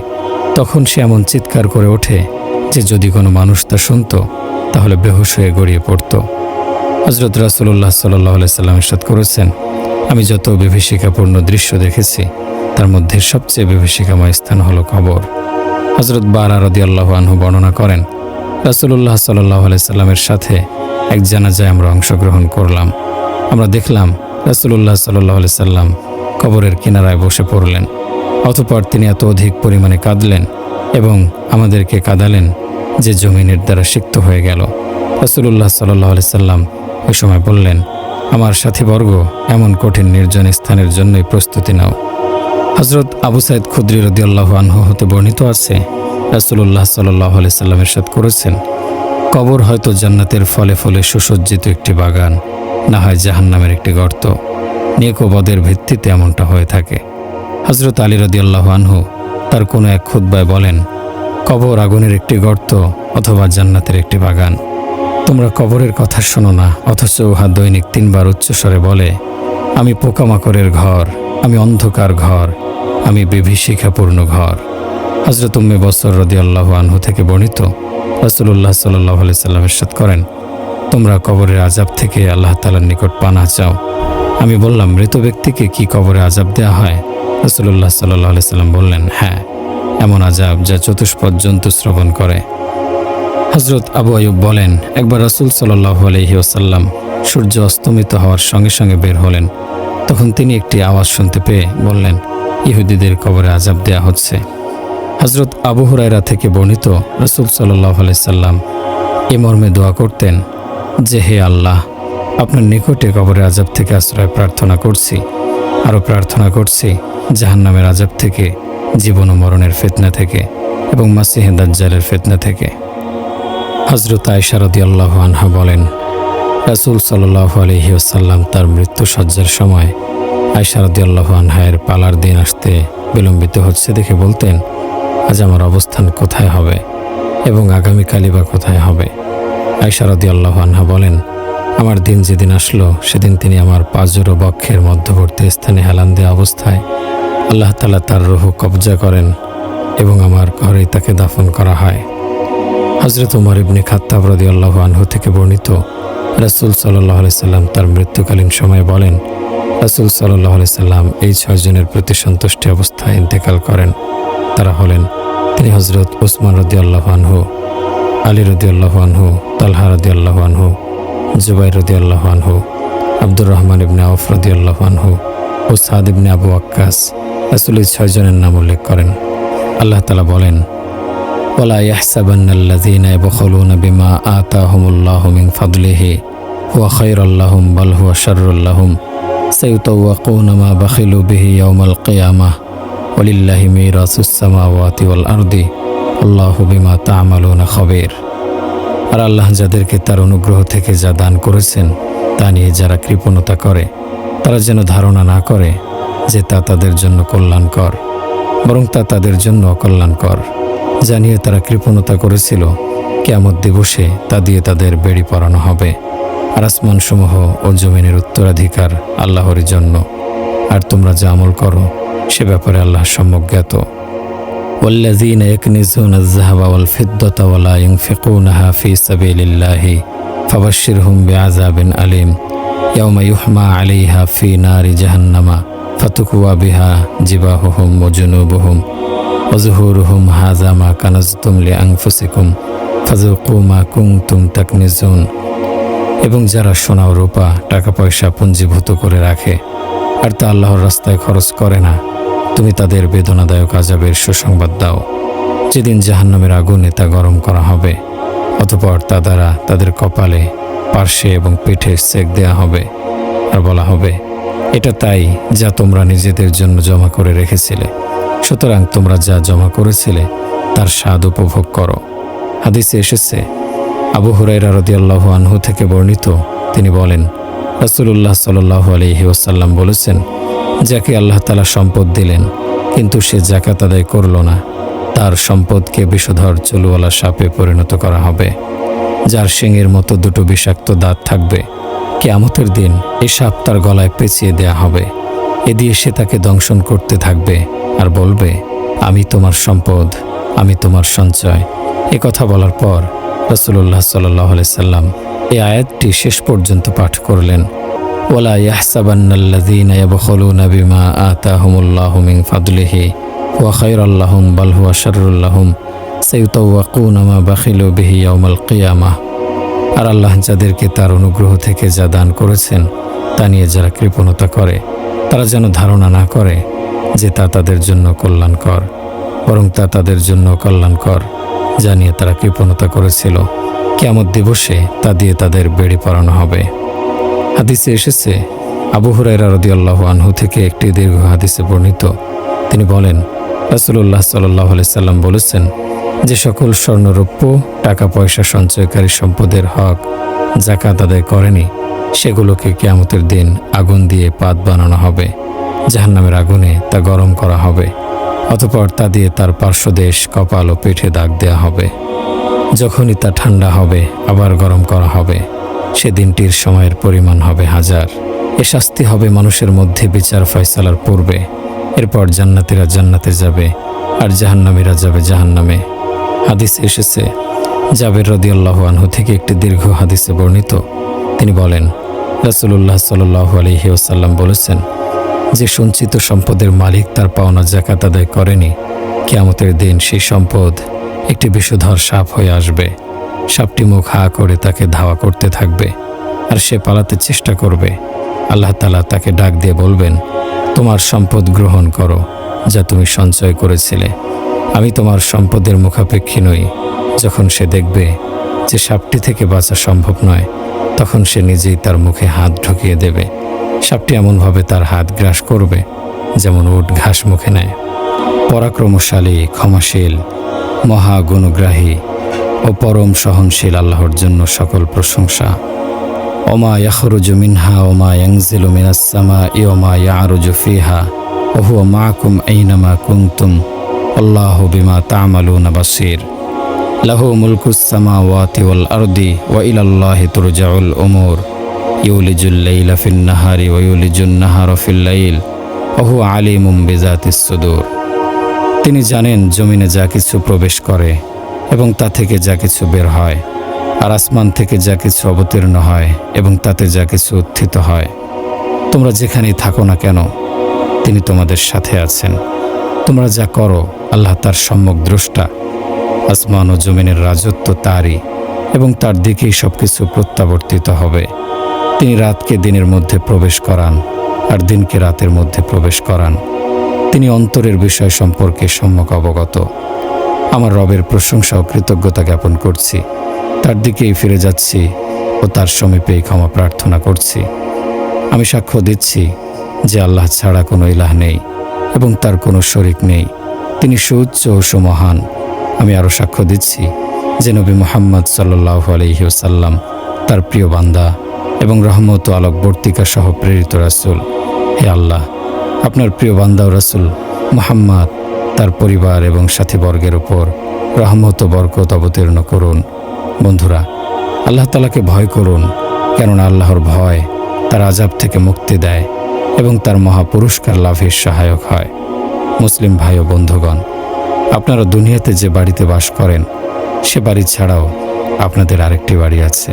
তখন সে এমন চিৎকার করে ওঠে যে যদি কোনো মানুষ তা শুনত তাহলে বেহুশ হয়ে গড়িয়ে পড়ত। হযরত রাসূলুল্লাহ সাল্লাল্লাহু আলাইহি সাল্লাম ইরশাদ করেছেন, আমি যত বিভীষিকাপূর্ণ দৃশ্য দেখেছি তার মধ্যে সবচেয়ে বিভীষিকাময় স্থান হলো কবর। হযরত বারা রাদিয়াল্লাহু আনহু বর্ণনা করেন, রাসূলুল্লাহ সাল্লাল্লাহু আলাইহি সাল্লামের সাথে এক জানাজায় আমরা অংশগ্রহণ করলাম। আমরা দেখলাম রাসূলুল্লাহ সাল্লাল্লাহু আলাইহি সাল্লাম কবরের কিনারায় বসে পড়লেন। অতঃপর তিনি এত অধিক পরিমাণে কাঁদলেন এবং আমাদেরকে কাঁদালেন যে জমিনের দ্বারা সিক্ত হয়ে গেল। রাসূলুল্লাহ সাল্লাল্লাহু আলাইহি সাল্লাম ওই সময় বললেন, আমার সাথীবর্গ, এমন কঠিন নির্জন স্থানের জন্যই প্রস্তুতি নাও। হযরত আবু সাঈদ খুদরি রাদিয়াল্লাহু আনহু হতে বর্ণিত আছে, রাসূলুল্লাহ সাল্লাল্লাহু আলাইহি সাল্লাম ইরশাদ করেছেন, কবর হয়তো জান্নাতের ফলে ফলে সুসজ্জিত একটি বাগান, না হয় জাহান্নামের একটি গর্ত। নেক ও বদের ভিত্তিতে এমনটা হয়ে থাকে। হযরত আলী রাদিয়াল্লাহু আনহু তার কোনো এক খুতবায় বলেন, কবর আগুনের একটি গর্ত অথবা জান্নাতের একটি বাগান। তোমরা কবরের কথা শোনো না, অথচ উহা দৈনিক 3 বার উচ্চস্বরে বলে, আমি পোকামাকড়ের ঘর, আমি অন্ধকার ঘর, আমি বিভীষিকাপূর্ণ ঘর। হযরত উম্মে বসর রাদিয়াল্লাহু আনহু থেকে বর্ণিত, রাসূলুল্লাহ সাল্লাল্লাহু আলাইহি সাল্লাম ইরশাদ করেন, তোমরা কবরের আযাব থেকে আল্লাহ তাআলার নিকট পানাহ চাও। আমি বললাম, মৃত ব্যক্তিকে কি কবরে আযাব দেওয়া হয়? রাসূলুল্লাহ সাল্লাল্লাহু আলাইহি সাল্লাম বললেন, হ্যাঁ, এমন আযাব যা চতুষ্পদ জন্তু শ্রবণ করে। হযরত আবু আইয়ুব বলেন, একবার রাসূল সাল্লাল্লাহু আলাইহি ওয়াসাল্লাম সূর্য অস্তমিত হওয়ার সঙ্গে সঙ্গে বের হলেন। তখন তিনি একটি আওয়াজ শুনতে পেয়ে বললেন, ইহুদিদের কবরে আযাব দেওয়া হচ্ছে। হযরত আবু হুরায়রা থেকে বর্ণিত, রাসূল সাল্লাল্লাহু আলাইহি সাল্লাম এ মর্মে দোয়া করতেন যে, হে আল্লাহ, আপনার নিকটে কবরের আযাব থেকে আশ্রয় প্রার্থনা করছি, আরও প্রার্থনা করছি জাহান্নামের আযাব থেকে, জীবন ও মরণের ফিতনা থেকে এবং মাসিহে দাজ্জালের ফিতনা থেকে। হযরত আয়েশা রাদিয়াল্লাহু আনহা বলেন, রাসূল সাল্লাল্লাহু আলাইহি ওয়াসাল্লাম তার মৃত্যু সজ্জার সময় আয়েশা রাদিয়াল্লাহু আনহার পালার দিন আসতে বিলম্বিত হচ্ছে দেখে বলতেন, আজ আমার অবস্থান কোথায় হবে এবং আগামীকালই বা কোথায় হবে। আয়েশা রাদিয়াল্লাহু আনহা বলেন, আমার দিন যেদিন আসলো সেদিন তিনি আমার পাঁজর ও বক্ষের মধ্যবর্তী স্থানে হেলান দেওয়া অবস্থায় আল্লাহ তাআলা তার রূহ কবজা করেন এবং আমার ঘরেই তাকে দাফন করা হয়। হযরত ওমর ইবনে খাত্তাব রাদিয়াল্লাহু আনহু থেকে বর্ণিত, রাসূল সাল্লাল্লাহু আলাইহি সাল্লাম তার মৃত্যুকালীন সময়ে বলেন, রাসূল সাল্লাল্লাহু আলাইহি সাল্লাম এই 6 জনের প্রতি সন্তুষ্টি অবস্থায় ইন্তেকাল করেন। তারা হলেন তিনি হযরত উসমান রাদিয়াল্লাহু আনহু, আলী রাদিয়াল্লাহু আনহু, তালহা রাদিয়াল্লাহু আনহু, জুবাইর রাদিয়াল্লাহু আনহু, আব্দুর রহমান ইবনে আউফ রাদিয়াল্লাহু আনহু ও সাদ ইবনে আবু ওয়াক্কাস। রাসূল এই 6 জনের নাম উল্লেখ করেন। আল্লাহ তাআলা বলেন, ওয়ালা ইয়াহসাবান্নাল্লাযীনা ইয়াবখুলুনা বিমা আতাহুমুল্লাহু মিন ফাদলিহি হুয়া খায়রুল লাহুম বাল হুয়া শাররুল লাহুম সায়ুতাওয়াকুনা মা বাখিলু বিহি ইয়াওমাল কিয়ামাহ ওয়ালিল্লাহি মিরাসুস সামাওয়াতি ওয়াল আরদি আল্লাহু বিমা তা'মালুনা খাবীর। আর আল্লাহ যাদেরকে তার অনুগ্রহ থেকে যা দান করেছেন তা নিয়ে যারা কৃপণতা করে তারা যেন ধারণা না করে যে তা তাদের জন্য কল্যাণকর, বরং তা তাদের জন্য অকল্যাণকর। জানিয়ে তারা কৃপণতা করেছিল, কিয়ামত দিবসে তা দিয়ে তাদের বেড়ি পরানো হবে। আর আসমানসমূহ ও জমিনের উত্তরাধিকার আল্লাহরই জন্য, আর তোমরা যা আমল করো সে ব্যাপারে আল্লাহ সম্যজ্ঞাত। ওয়াল্লাযীনা ইয়াকনিজুনা আয-যাহাবা ওয়াল ফিদ্দাতা ওয়া লা ইউনফিকুনাহা ফী সাবিলিল্লাহি ফাবাশশিরহুম বিআযাবিন আলীম ইয়াওমা ইউহমা আলাইহা ফী নারি জাহান্নামা ফাতুকওয়া বিহা জিবাহুহুম ওয়া জুনুবুহুম ওয়া যুহুরুহুম হাযা মা কানাজতুম লিআনফুসিকুম ফাযুকু মা কুনতুম তাকনিজুন। এবং যারা সোনা ও রূপা টাকা পয়সা পুঞ্জীভূত করে রাখে আর তা আল্লাহর রাস্তায় খরচ করে না, তুমি তাদের বেদনাদায়ক আযাবের সুসংবাদ দাও, যেদিন জাহান্নামের আগুনে তা গরম করা হবে। অতঃপর তা দ্বারা তাদের কপালে, পার্শ্বে এবং পিঠে সেক দেয়া হবে আর বলা হবে, এটা তাই যা তোমরা নিজেদের জন্য জমা করে রেখেছিলে, সুতরাং তোমরা যা জমা করেছিলে তার স্বাদ উপভোগ করো। হাদিসে এসেছে, আবু হুরায়রা রাদিয়াল্লাহু আনহু থেকে বর্ণিত, তিনি বলেন, রাসূলুল্লাহ সাল্লাল্লাহু আলাইহি ওয়াসাল্লাম বলেছেন, যাকে আল্লাহ তাআলা সম্পদ দিলেন কিন্তু সে যাকাত আদায় করল না, তার সম্পদকে বিষধর চুলওয়ালা সাপে পরিণত করা হবে, যার শিঙের মতো দুটো বিষাক্ত দাঁত থাকবে। কিয়ামতের দিন এই সাপ তার গলায় পেঁচিয়ে দেয়া হবে। এ দিয়ে সে তাকে দংশন করতে থাকবে আর বলবে, আমি তোমার সম্পদ, আমি তোমার সঞ্চয়। এ কথা বলার পর রাসূলুল্লাহ সাল্লাল্লাহু আলাইহি সাল্লাম এই আয়াতটি শেষ পর্যন্ত পাঠ করলেন, ওয়ালা ইয়াহসাবান্নাল্লাযীনা ইয়াবখুলুনা বিমা আতাহুমুল্লাহু মিন ফাদলিহি হুয়া খায়রুল লাহুম বাল হুয়া শাররুল লাহুম সায়ুতাওয়াকুনা মা বাখিলু বিহি ইয়াওমাল কিয়ামাহ। আর আল্লাহ যাদেরকে তার অনুগ্রহ থেকে যা দান করেছেন তা নিয়ে যারা কৃপণতা করে তারা যেন ধারণা না করে যে তা তাদের জন্য কল্যাণকর, বরং তা তাদের জন্য কল্যাণকর। জানিয়ে তারা কৃপণতা করেছিল, কিয়ামত দিবসে তা দিয়ে তাদের বেড়ি পরানো হবে। হাদিসে এসেছে, আবু হুরায়রা রাদিয়াল্লাহু আনহু থেকে একটি দীর্ঘ হাদিসে বর্ণিত, তিনি বলেন, রাসূলুল্লাহ সাল্লাল্লাহু আলাইহি সাল্লাম বলেছেন, যে সকল স্বর্ণরৌপ্য টাকা পয়সা সঞ্চয়কারী সম্পদের হক যাকাত আদায় করেনি সেগুলোকে কিয়ামতের দিন আগুন দিয়ে পাত বানানো হবে, জাহান্নামের আগুনে তা গরম করা হবে। অতঃপর তা দিয়ে তার পার্শ্বদেশ, কপাল ও পিঠে দাগ দেয়া হবে। যখনই তা ঠান্ডা হবে আবার গরম করা হবে। সে দিনটির সময়ের পরিমাণ হবে 1000। এ শাস্তি হবে মানুষের মধ্যে বিচার ফয়সালার পূর্বে। এরপর জান্নাতীরা জান্নাতে যাবে আর জাহান্নামীরা যাবে জাহান্নামে। হাদিস এসেছে, জাবের রাদিয়াল্লাহু আনহু থেকে একটি দীর্ঘ হাদিসে বর্ণিত, তিনি বলেন, রাসূলুল্লাহ সাল্লাল্লাহু আলাইহি ওয়াসাল্লাম বলেছেন, যে সঞ্চিত সম্পদের মালিক তার পাওনা যাকাত আদায় করেনি, কিয়ামতের দিন সেই সম্পদ একটি বিষধর সাপ হয়ে আসবে। সাপটি মুখ হা করে তাকে ধাওয়া করতে থাকবে আর সে পালাতে চেষ্টা করবে। আল্লাহ তাআলা তাকে ডাক দিয়ে বলবেন, তোমার সম্পদ গ্রহণ করো যা তুমি সঞ্চয় করেছিলে, আমি তোমার সম্পদের মুখাপেক্ষী নই। যখন সে দেখবে যে সাপটি থেকে বাঁচা সম্ভব নয়, তখন সে নিজেই তার মুখে হাত ঢুকিয়ে দেবে। সাপটি এমনভাবে তার হাত গ্রাস করবে যেমন উট ঘাস মুখে নেয়। পরাক্রমশালী, ক্ষমাশীল, মহাগুণগ্রাহী ও পরম সহনশীল আল্লাহর জন্য সকল প্রশংসা। ওমা ইয়াখরুজু মিনহা ওমা ইয়ানজিলু মিনাস সামাই ওমা ইয়ারুজু ফিহা ওয়া হুয়া মাআকুম আইনামা কুনতুম আল্লাহু বিমা তা'মালুনা বাসীর। লাহু মুলকুস সামাওয়াতি ওয়াল আরদি ওয়া ইলাল্লাহি তুরজাউল উমুর ইউলিজুল লাইলা ফিন নাহারি ওয়া ইউলিজুন নাহারা ফিল লাইল ওয়া হুয়া আলিমুম বিযাতিস সুদূর। তিনি জানেন জমিনে যা কিছু প্রবেশ করে এবং তা থেকে যা কিছু বের হয়, আর আসমান থেকে যা কিছু অবতীর্ণ হয় এবং তাতে যা কিছু উত্থিত হয়। তোমরা যেখানেই থাকো না কেন, তিনি তোমাদের সাথে আছেন। তোমরা যা করো, আল্লাহ তার সম্যক দ্রষ্টা। আসমান ও জমিনের রাজত্ব তারই, এবং তার দিকেই সব কিছু প্রত্যাবর্তিত হবে। তিনি রাতকে দিনের মধ্যে প্রবেশ করান আর দিনকে রাতের মধ্যে প্রবেশ করান। তিনি অন্তরের বিষয় সম্পর্কে সম্যক অবগত। আমার রবের প্রশংসা ও কৃতজ্ঞতা জ্ঞাপন করছি, তার দিকেই ফিরে যাচ্ছি ও তার সমীপেই ক্ষমা প্রার্থনা করছি। আমি সাক্ষ্য দিচ্ছি যে আল্লাহ ছাড়া কোনো ইলাহ নেই এবং তার কোনো শরিক নেই, তিনি সুউচ্চ ও সুমহান। আমি আরও সাক্ষ্য দিচ্ছি যে নবী মুহাম্মদ সাল্লাল্লাহু আলাইহি ওয়াসাল্লাম তার প্রিয় বান্দা এবং রহমত ও আলোকবর্তিকা সহ প্রেরিত রাসূল। হে আল্লাহ, আপনার প্রিয় বান্দা ও রাসূল মুহাম্মদ, তার পরিবার এবং সাথীবর্গের উপর রহমত ও বরকত অবতীর্ণ করুন। বন্ধুরা, আল্লাহ তাআলাকে ভয় করুন, কেননা আল্লাহর ভয় তার আযাব থেকে মুক্তি দেয় এবং তার মহাপুরস্কার লাভের সহায়ক হয়। মুসলিম ভাই ও বন্ধুগণ, আপনারা দুনিয়াতে যে বাড়িতে বাস করেন, সে বাড়ি ছাড়াও আপনাদের আরেকটি বাড়ি আছে।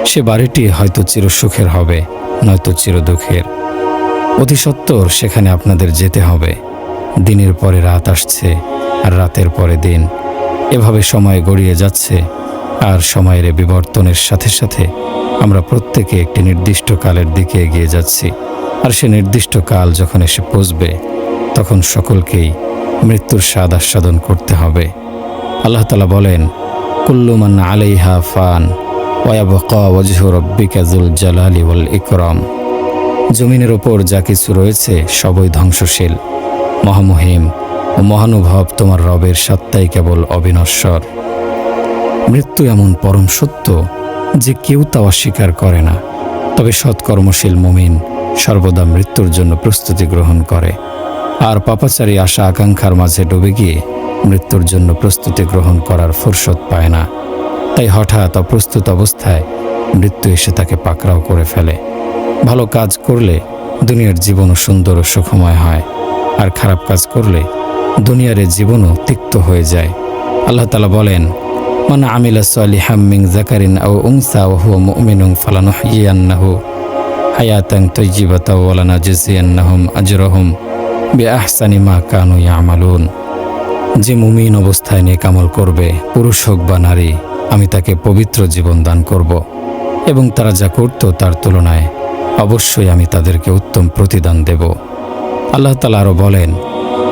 সে বাড়িটি হয়তো চিরসুখের হবে, নয়তো চিরদুঃখের। অতি সত্বর সেখানে আপনাদের যেতে হবে। দিনের পরে রাত আসছে আর রাতের পরে দিন, এভাবে সময় গড়িয়ে যাচ্ছে। আর সময়ের বিবর্তনের সাথে সাথে আমরা প্রত্যেকে একটি নির্দিষ্ট কালের দিকে এগিয়ে যাচ্ছি। আর সে নির্দিষ্ট কাল যখন এসে পৌঁছবে, তখন সকলকেই মৃত্যুর স্বাদ আস্বাদন করতে হবে। আল্লাহ তাআলা বলেন, কুল্লু মান আলাইহা ফান ওয়া ইয়াবকা ওয়াজহু রাব্বিকা যুল জালালি ওয়াল ইকরাম। জমিনের ওপর যা কিছু রয়েছে সবই ধ্বংসশীল। মহামহিম ও মহানুভব তোমার রবের সত্তাই কেবল অবিনশ্বর। মৃত্যু এমন পরম সত্য যে কেউ তা অস্বীকার করে না। তবে সৎকর্মশীল মুমিন সর্বদা মৃত্যুর জন্য প্রস্তুতি গ্রহণ করে, আর পাপাচারী আশা আকাঙ্ক্ষার মাঝে ডুবে গিয়ে মৃত্যুর জন্য প্রস্তুতি গ্রহণ করার ফুরসত পায় না। তাই হঠাৎ অপ্রস্তুত অবস্থায় মৃত্যু এসে তাকে পাকড়াও করে ফেলে। ভালো কাজ করলে দুনিয়ার জীবনও সুন্দর ও সুখময় হয়, আর খারাপ কাজ করলে দুনিয়ার জীবনও তিক্ত হয়ে যায়। আল্লাহ তাআলা বলেন, মান আমিলা সালিহাম মিন যাকারিন আও উনসা ওয়া হুয়া মুমিনুন ফালানুহয়িয়ান্নাহু হায়াতান তাইয়্যিবাতাও ওয়া লানাজজিয়ান্নাহুম আজরাহুম বিআহসানি মা কানু ইয়ামালুন। যে মুমিন অবস্থায় নেক আমল করবে, পুরুষ হোক বা নারী, আমি তাকে পবিত্র জীবন দান করব, এবং তারা যা করত তার তুলনায় অবশ্যই আমি তাদেরকে উত্তম প্রতিদান দেব। আল্লাহ তাআলা আরও বলেন,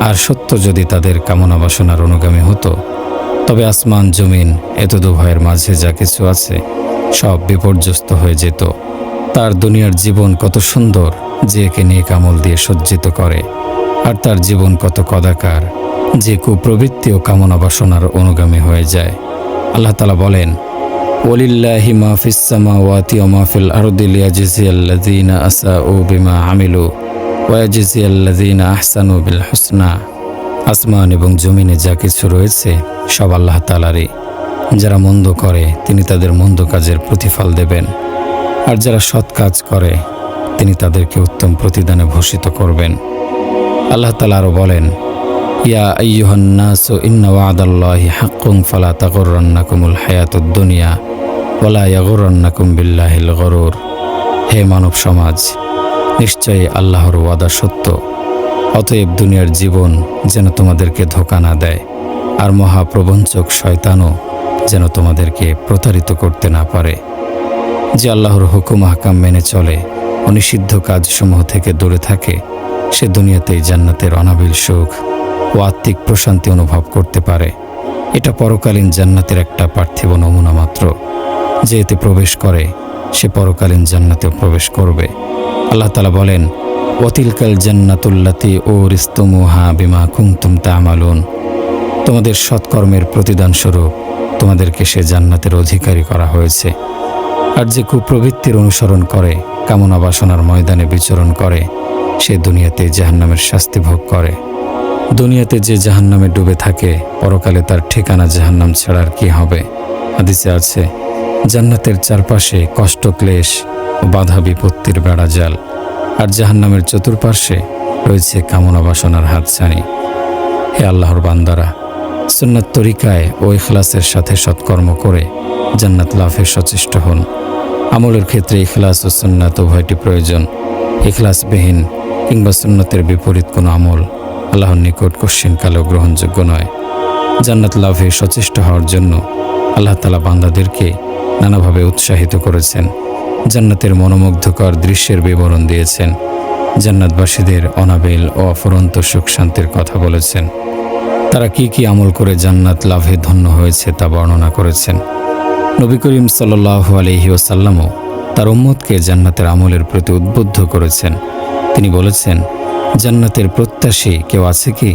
আর সত্য যদি তাদের কামনা বাসনার অনুগামী হতো, তবে আসমান জমিন এত দুভয়ের মাঝে যা কিছু আছে সব বিপর্যস্ত হয়ে যেত। তার দুনিয়ার জীবন কত সুন্দর যে একে নেক আমল দিয়ে সজ্জিত করে, আর তার জীবন কত কদাকার যে কুপ্রবৃত্তি ও কামনা বাসনার অনুগামী হয়ে যায়। আল্লাহ তাআলা বলেন, ওয়ালিল্লাহি মা ফিস সামাওয়াতি ওয়া মা ফিল আরদি লিয়াজজিয়াল্লাযীনা আসাউ বিমা আমিলু ওয়া ইয়াজজিয়াল্লাযীনা আহসানু বিল হুসনা। আসমান এবং জমিনে যা কিছু রয়েছে সব আল্লাহ তাআলারই। যারা মন্দ করে তিনি তাদের মন্দ কাজের প্রতিফল দেবেন, আর যারা সৎ কাজ করে তিনি তাদেরকে উত্তম প্রতিদানে ভূষিত করবেন। আল্লাহ তাআলা আরও বলেন, ইয়া আইয়ুহান নাসু ইন্না ওয়াদাল্লাহি হাক্কুন ফালা তাগুররান্নাকুমুল হায়াতুদ দুনিয়া ওয়া লা ইয়াগুররান্নাকুম বিল্লাহিল গরুর। হে মানব সমাজ, নিশ্চয়ই আল্লাহর ওয়াদা সত্য, অতএব দুনিয়ার জীবন যেন তোমাদেরকে ধোঁকা না দেয়, আর মহাপ্রবঞ্চক শয়তানও যেন তোমাদেরকে প্রতারিত করতে না পারে। যে আল্লাহর হুকুম আহকাম মেনে চলে ও নিষিদ্ধ কাজসমূহ থেকে দূরে থাকে, সে দুনিয়াতেই জান্নাতের অনাবিল সুখ ও আত্মিক প্রশান্তি অনুভব করতে পারে। এটা পরকালীন জান্নাতের একটা পার্থিব নমুনা মাত্র। যে এতে প্রবেশ করে সে পরকালীন জান্নাতেও প্রবেশ করবে। আল্লাহ তাআলা বলেন, ওয়াতিলকাল জান্নাতুল্লাতী উরিসতুমুহা বিমা কুনতুম তা'মালুন। তোমাদের সৎকর্মের প্রতিদান স্বরূপ তোমাদেরকে সে জান্নাতের অধিকারী করা হয়েছে। আর যে কুপ্রবৃত্তির অনুসরণ করে, কামনা বাসনার ময়দানে বিচরণ করে, সে দুনিয়াতে জাহান্নামের শাস্তি ভোগ করে। দুনিয়াতে যে জাহান্নামে ডুবে থাকে, পরকালে তার ঠিকানা জাহান্নাম ছাড়া আর কি হবে? হাদিসে আছে, জান্নাতের চারপাশে কষ্ট, ক্লেশ ও বাধা বিপত্তির বেড়াজাল, আর জাহান্নামের চতুর্পার্শ্বে রয়েছে কামনা বাসনার হাতছানি। হে আল্লাহর বান্দারা, সুন্নাত তরিকায় ও ইখলাসের সাথে সৎকর্ম করে জান্নাত লাভে সচেষ্ট হন। আমলের ক্ষেত্রে ইখলাস ও সুন্নাত উভয়টি প্রয়োজন। ইখলাসবিহীন কিংবা সুন্নতের বিপরীত কোনো আমল আল্লাহর নিকট কশ্চিনকালেও গ্রহণযোগ্য নয়। জান্নাত লাভে সচেষ্ট হওয়ার জন্য আল্লাহ তাআলা বান্দাদেরকে নানাভাবে উৎসাহিত করেছেন। জান্নাতের মনোমুগ্ধকর দৃশ্যের বিবরণ দিয়েছেন। জান্নাতবাসীদের অনাবিল ও অফুরন্ত সুখ শান্তির কথা বলেছেন। তারা কি কি আমল করে জান্নাত লাভে ধন্য হয়েছে তা বর্ণনা করেছেন। নবী করিম সাল্লাল্লাহু আলাইহি ওয়াসাল্লামও তার উম্মতকে জান্নাতের আমলের প্রতি উদ্বুদ্ধ করেছেন। তিনি বলেছেন, জান্নাতের প্রত্যাশী কেউ আছে কি?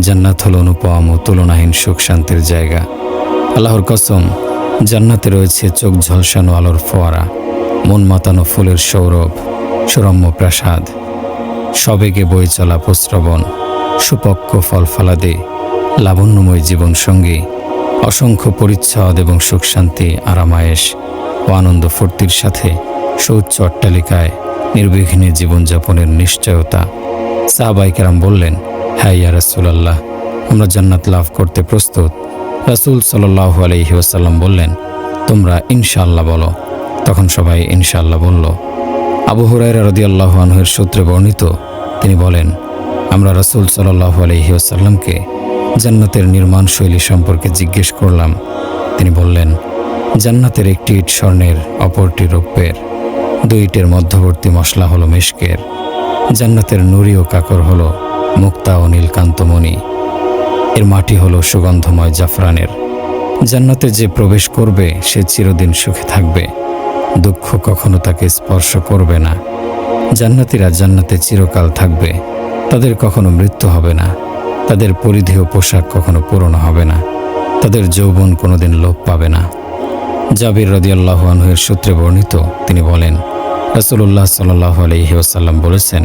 জান্নাত হলো অনুপম ও তুলনাহীন সুখ শান্তির জায়গা। আল্লাহর কসম, জান্নাতে রয়েছে চোখ ঝলসানো আলোর ফোয়ারা, মন মাতানো ফুলের সৌরভ, সুরম্য প্রাসাদ, সবেগে বয়ে চলা প্রস্রবণ, সুপক্ষ ফলফলাদি, লাবণ্যময় জীবনসঙ্গী, অসংখ্য পরিচ্ছদ এবং সুখ শান্তি, আরামায়েশ ও আনন্দ ফুর্তির সাথে সুউচ্চ অট্টালিকায় নির্বিঘ্নে জীবনযাপনের নিশ্চয়তা। সাহাবায়ে কেরাম বললেন, হ্যাঁ ইয়া রাসূলুল্লাহ, আমরা জান্নাত লাভ করতে প্রস্তুত। রাসূল সাল্লাল্লাহু আলাইহি ওয়াসাল্লাম বললেন, তোমরা ইনশাআল্লাহ বলো। তখন সবাই ইনশাআল্লাহ বলল। আবু হুরায়রা রাদিয়াল্লাহু আনহুর সূত্রে বর্ণিত, তিনি বলেন, আমরা রাসূল সাল্লাল্লাহু আলাইহি ওয়াসাল্লামকে জান্নাতের নির্মাণ শৈলী সম্পর্কে জিজ্ঞেস করলাম। তিনি বললেন, জান্নাতের একটি ইট স্বর্ণের, অপরটি রৌপ্যের, দুই ইটের মধ্যবর্তী মশলা হলো মিশকের। জান্নাতের নুরি ও কাকর হলো মুক্তা ও নীলকান্তমণি, এর মাটি হলো সুগন্ধময় জাফরানের। জান্নাতে যে প্রবেশ করবে সে চিরদিন সুখে থাকবে, দুঃখ কখনো তাকে স্পর্শ করবে না। জান্নাতীরা জান্নাতে চিরকাল থাকবে, তাদের কখনো মৃত্যু হবে না, তাদের পরিধি ও পোশাক কখনো পুরনো হবে না, তাদের যৌবন কোনোদিন লোপ পাবে না। জাবির রাদিয়াল্লাহু আনহুর সূত্রে বর্ণিত, তিনি বলেন, রাসূলুল্লাহ সাল্লাল্লাহু আলাইহি ওয়াসাল্লাম বলেছেন,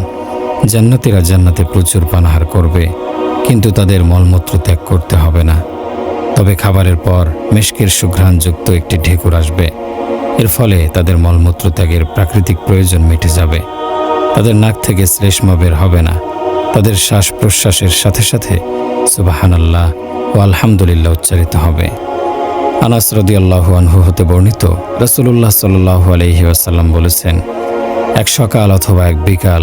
জান্নাতীরা জান্নাতে প্রচুর পানাহার করবে, কিন্তু তাদের মলমূত্র ত্যাগ করতে হবে না। তবে খাবারের পর মিশকের সুঘ্রাণযুক্ত একটি ঢেকুর আসবে, এর ফলে তাদের মলমূত্র ত্যাগের প্রাকৃতিক প্রয়োজন মিটে যাবে। তাদের নাক থেকে শ্লেষ্মা বের হবে না, তাদের শ্বাস প্রশ্বাসের সাথে সাথে সুবহানাল্লাহ ও আলহামদুলিল্লাহ উচ্চারিত হবে। আনাস রাদিয়াল্লাহু আনহু হতে বর্ণিত, রাসূলুল্লাহ সাল্লাল্লাহু আলাইহি ওয়াসাল্লাম বলেছেন, এক সকাল অথবা এক বিকাল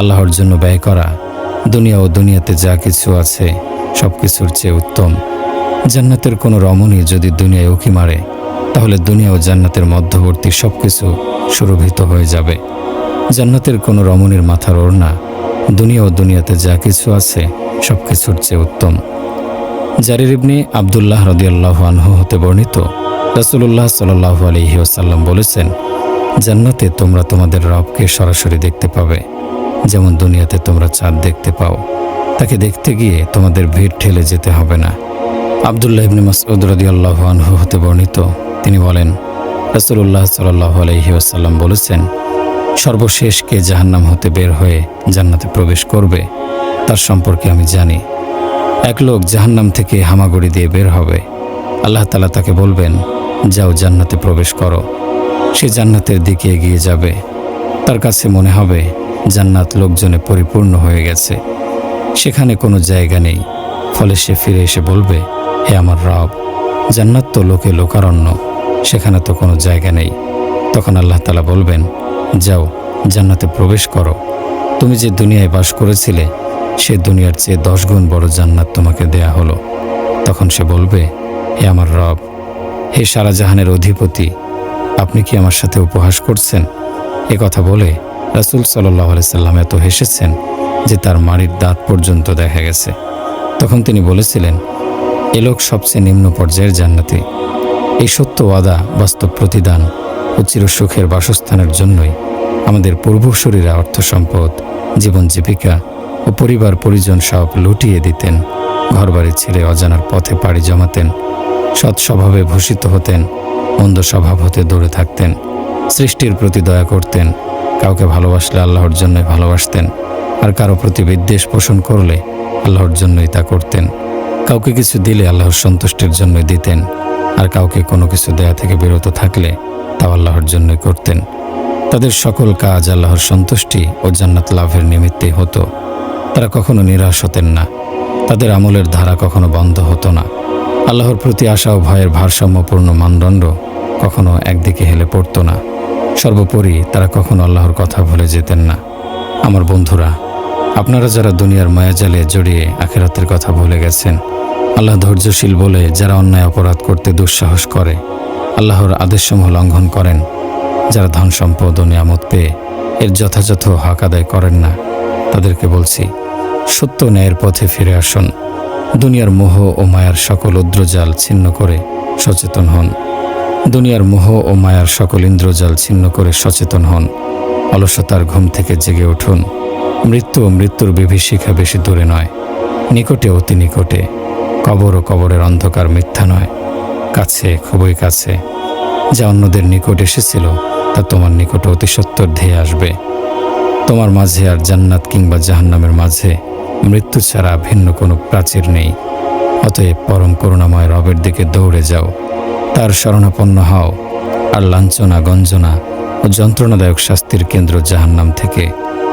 আল্লাহর জন্য ব্যয় করা দুনিয়া ও দুনিয়াতে যা কিছু আছে সব কিছুর চেয়ে উত্তম। জান্নাতের কোনো রমণী যদি দুনিয়ায় উঁকি মারে, তাহলে দুনিয়া ও জান্নাতের মধ্যবর্তী সব কিছু সুরভিত হয়ে যাবে। জান্নাতের কোনো রমণীর মাথার ওড়না দুনিয়া ও দুনিয়াতে যা কিছু আছে সব কিছুর চেয়ে উত্তম। জারির ইবনে আব্দুল্লাহ রাদিয়াল্লাহু আনহু হতে বর্ণিত, রাসূলুল্লাহ সাল্লাল্লাহু আলাইহি ওয়াসাল্লাম বলেছেন, জান্নাতে তোমরা তোমাদের রবকে সরাসরি দেখতে পাবে, যেমন দুনিয়াতে তোমরা চাঁদ দেখতে পাও। তাকে দেখতে গিয়ে তোমাদের ভিড় ঠেলে যেতে হবে না। আব্দুল্লাহ ইবনে মাসউদ রাদিয়াল্লাহু আনহু হতে বর্ণিত, তিনি বলেন, রাসূলুল্লাহ সাল্লাল্লাহু আলাইহি ওয়াসাল্লাম বলেছেন, সর্বশেষ কে জাহান্নাম হতে বের হয়ে জান্নাতে প্রবেশ করবে তার সম্পর্কে আমি জানি। এক লোক জাহান্নাম থেকে হামাগুড়ি দিয়ে বের হবে। আল্লাহ তাআলা তাকে বলবেন, যাও জান্নাতে প্রবেশ করো। সে জান্নাতের দিকে এগিয়ে যাবে। তার কাছে মনে হবে জান্নাত লোকজনে পরিপূর্ণ হয়ে গেছে, সেখানে কোনো জায়গা নেই। ফলে সে ফিরে এসে বলবে, হে আমার রব, জান্নাত তো লোকে লোকারণ্য, সেখানে তো কোনো জায়গা নেই। তখন আল্লাহ তাআলা বলবেন, যাও জান্নাতে প্রবেশ করো। তুমি যে দুনিয়ায় বাস করেছিলে সে দুনিয়ার চেয়ে 10 গুণ বড় জান্নাত তোমাকে দেয়া হলো। তখন সে বলবে, হে আমার রব, হে সারা জাহানের অধিপতি, আপনি কি আমার সাথে উপহাস করছেন? এ কথা বলে রাসূল সাল্লাল্লাহু আলাইহি সাল্লাম এত হেসেছেন যে তার মাড়ির দাঁত পর্যন্ত দেখা গেছে। তখন তিনি বলেছিলেন, এ লোক সবচেয়ে নিম্ন পর্যায়ের জান্নাতি। এই সত্য ওয়াদা, বাস্তব প্রতিদান ও চিরসুখের বাসস্থানের জন্যই আমাদের পূর্বসূরীরা অর্থ সম্পদ, জীবন জীবিকা ও পরিবার পরিজন সব লুটিয়ে দিতেন, ঘরবাড়ি ছেড়ে অজানার পথে পাড়ি জমাতেন, সৎ স্বভাবে ভূষিত হতেন, মন্দ স্বভাব হতে দূরে থাকতেন, সৃষ্টির প্রতি দয়া করতেন, কাউকে ভালোবাসলে আল্লাহর জন্যই ভালোবাসতেন, আর কারো প্রতি বিদ্বেষ পোষণ করলে আল্লাহর জন্যই তা করতেন। কাউকে কিছু দিলে আল্লাহর সন্তুষ্টির জন্যই দিতেন, আর কাউকে কোনো কিছু দেয়া থেকে বিরত থাকলে তাও আল্লাহর জন্যই করতেন। তাদের সকল কাজ আল্লাহর সন্তুষ্টি ও জান্নাত লাভের নিমিত্তেই হতো। তারা কখনো নিরাশ হতেন না, তাদের আমলের ধারা কখনো বন্ধ হতো না। আল্লাহর প্রতি আশা ও ভয়ের ভারসাম্যপূর্ণ মানদণ্ড কখনো একদিকে হেলে পড়তো না। সর্বোপরি তারা কখনো আল্লাহর কথা ভুলে যেতেন না। আমার বন্ধুরা, আপনারা যারা দুনিয়ার মায়াজালে জড়িয়ে আখিরাতের কথা ভুলে গেছেন, আল্লাহ ধৈর্যশীল বলে যারা অন্যায় অপরাধ করতে দুঃসাহস করে, আল্লাহর আদেশসমূহ লঙ্ঘন করেন, যারা ধন সম্পদ ও নিয়ামত পেয়ে এর যথাযথ হক আদায় করেন না, তাদেরকে বলছি, সত্য ন্যায়ের পথে ফিরে আসুন। দুনিয়ার মোহ ও মায়ার সকল উদ্রজাল ছিন্ন করে সচেতন হন। দুনিয়ার মোহ ও মায়ার সকল ইন্দ্রজাল ছিন্ন করে সচেতন হন। অলসতার ঘুম থেকে জেগে উঠুন। মৃত্যু ও মৃত্যুর বিভীষিকা বেশি দূরে নয়, নিকটে অতি নিকটে। কবর ও কবরের অন্ধকার মিথ্যা নয়, কাছে, খুবই কাছে। যা অন্যদের নিকট এসেছিল তা তোমার নিকটে অতি সত্বর ধেয়ে আসবে। তোমার মাঝে আর জান্নাত কিংবা জাহান্নামের মাঝে মৃত্যু ছাড়া ভিন্ন কোনো প্রাচীর নেই। অতএব পরম করুণাময় রবের দিকে দৌড়ে যাও, তার শরণাপন্ন হও, আর লাঞ্ছনা, গঞ্জনা ও যন্ত্রণাদায়ক শাস্তির কেন্দ্র জাহান্নাম থেকে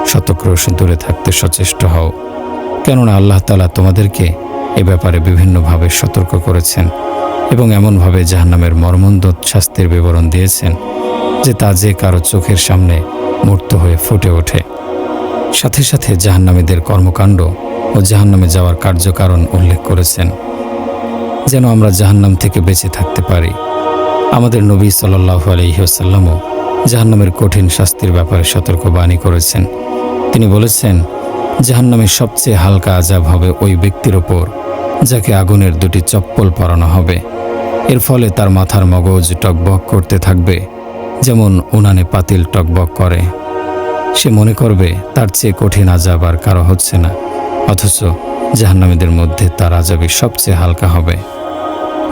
শতক্রোশ দূরে থাকতে সচেষ্ট হও। কেননা আল্লাহ তাআলা তোমাদেরকে এ ব্যাপারে বিভিন্নভাবে সতর্ক করেছেন এবং এমনভাবে জাহান্নামের মর্মন্তুদ শাস্তির বিবরণ দিয়েছেন যে তা যে কারো চোখের সামনে মূর্ত হয়ে ফুটে ওঠে। সাথে সাথে জাহান্নামীদের কর্মকাণ্ড ও জাহান্নামে যাওয়ার কার্যকারণ উল্লেখ করেছেন, যেন আমরা জাহান্নাম থেকে বেঁচে থাকতে পারি। আমাদের নবী সাল্লাল্লাহু আলাইহি ওয়াসাল্লামও জাহান্নামের কঠিন শাস্তির ব্যাপারে সতর্কবাণী করেছেন। তিনি বলেছেন, জাহান্নামের সবচেয়ে হালকা আযাব হবে ওই ব্যক্তির ওপর যাকে আগুনের দুটি চপ্পল পরানো হবে। এর ফলে তার মাথার মগজ টকবক করতে থাকবে, যেমন উনানে পাতিল টকবক করে। সে মনে করবে তার চেয়ে কঠিন আযাব আর কারো হচ্ছে না, অথচ জাহান্নামীদের মধ্যে তার আযাবই সবচেয়ে হালকা হবে।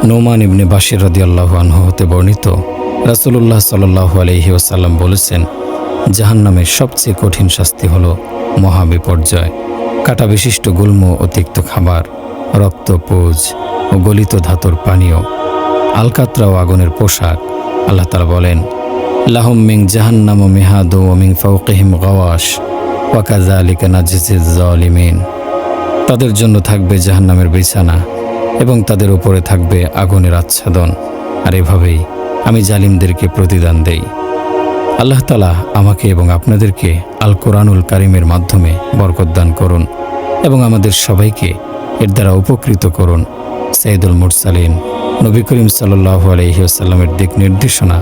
নোমান ইবনে বাশির রাদিয়াল্লাহু আনহু হতে বর্ণিত, রাসূলুল্লাহ সাল্লাল্লাহু আলাইহি ওয়াসাল্লাম বলেছেন, জাহান্নামের সবচেয়ে কঠিন শাস্তি হলো মহাবিপর্যয়, কাঁটা বিশিষ্ট গুল্ম ও তিক্ত খাবার, রক্ত, পুজ ও গলিত ধাতুর পানীয়, আলকাতরা ও আগুনের পোশাক। আল্লাহ তাআলা বলেন, লাহুম মিন জাহান্নাম মিহাদু ওয়া মিন ফাওকিহিম গাওয়াশ ওয়া কাযালিকা নাজজিজ জালিমিন। তাদের জন্য থাকবে জাহান্নামের বিছানা এবং তাদের উপরে থাকবে আগুনের আচ্ছাদন, আর এভাবেই আমি জালিমদেরকে প্রতিদান দেই। আল্লাহ তাআলা আমাকে এবং আপনাদেরকে আল কোরআনুল কারীমের মাধ্যমে বরকত দান করুন এবং আমাদের সবাইকে এর দ্বারা উপকৃত করুন। সাইয়্যিদুল মুরসালিন নবী করিম সাল্লাল্লাহু আলাইহি ওয়াসাল্লামের দিক নির্দেশনা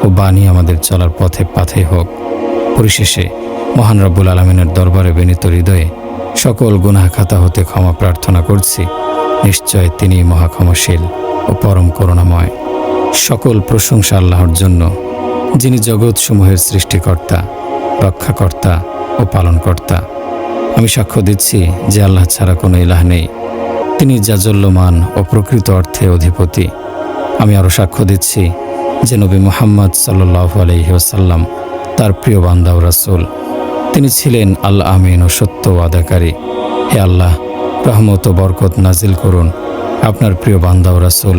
ও বাণী আমাদের চলার পথে পাথে হোক। পরিশেষে মহান রব্বুল আলামিনের দরবারে বিনীত হৃদয়ে সকল গুনাহ খাতা হতে ক্ষমা প্রার্থনা করছি। নিশ্চয় তিনি মহাক্ষমাশীল ও পরম করুণাময়। সকল প্রশংসা আল্লাহর জন্য, যিনি জগৎসমূহের সৃষ্টিকর্তা, রক্ষাকর্তা ও পালনকর্তা। আমি সাক্ষ্য দিচ্ছি যে আল্লাহ ছাড়া কোনো ইলাহ নেই, তিনি জাজল্যমান ও প্রকৃত অর্থে অধিপতি। আমি আরও সাক্ষ্য দিচ্ছি যে নবী মুহাম্মদ সাল্লাল্লাহু আলাইহি ওয়াসাল্লাম তার প্রিয় বান্দা ও রাসূল। তিনি ছিলেন আল আমিন ও সত্য ওয়াদাকারী। হে আল্লাহ, রহমত ও বরকত নাজিল করুন আপনার প্রিয় বান্দা ও রাসূল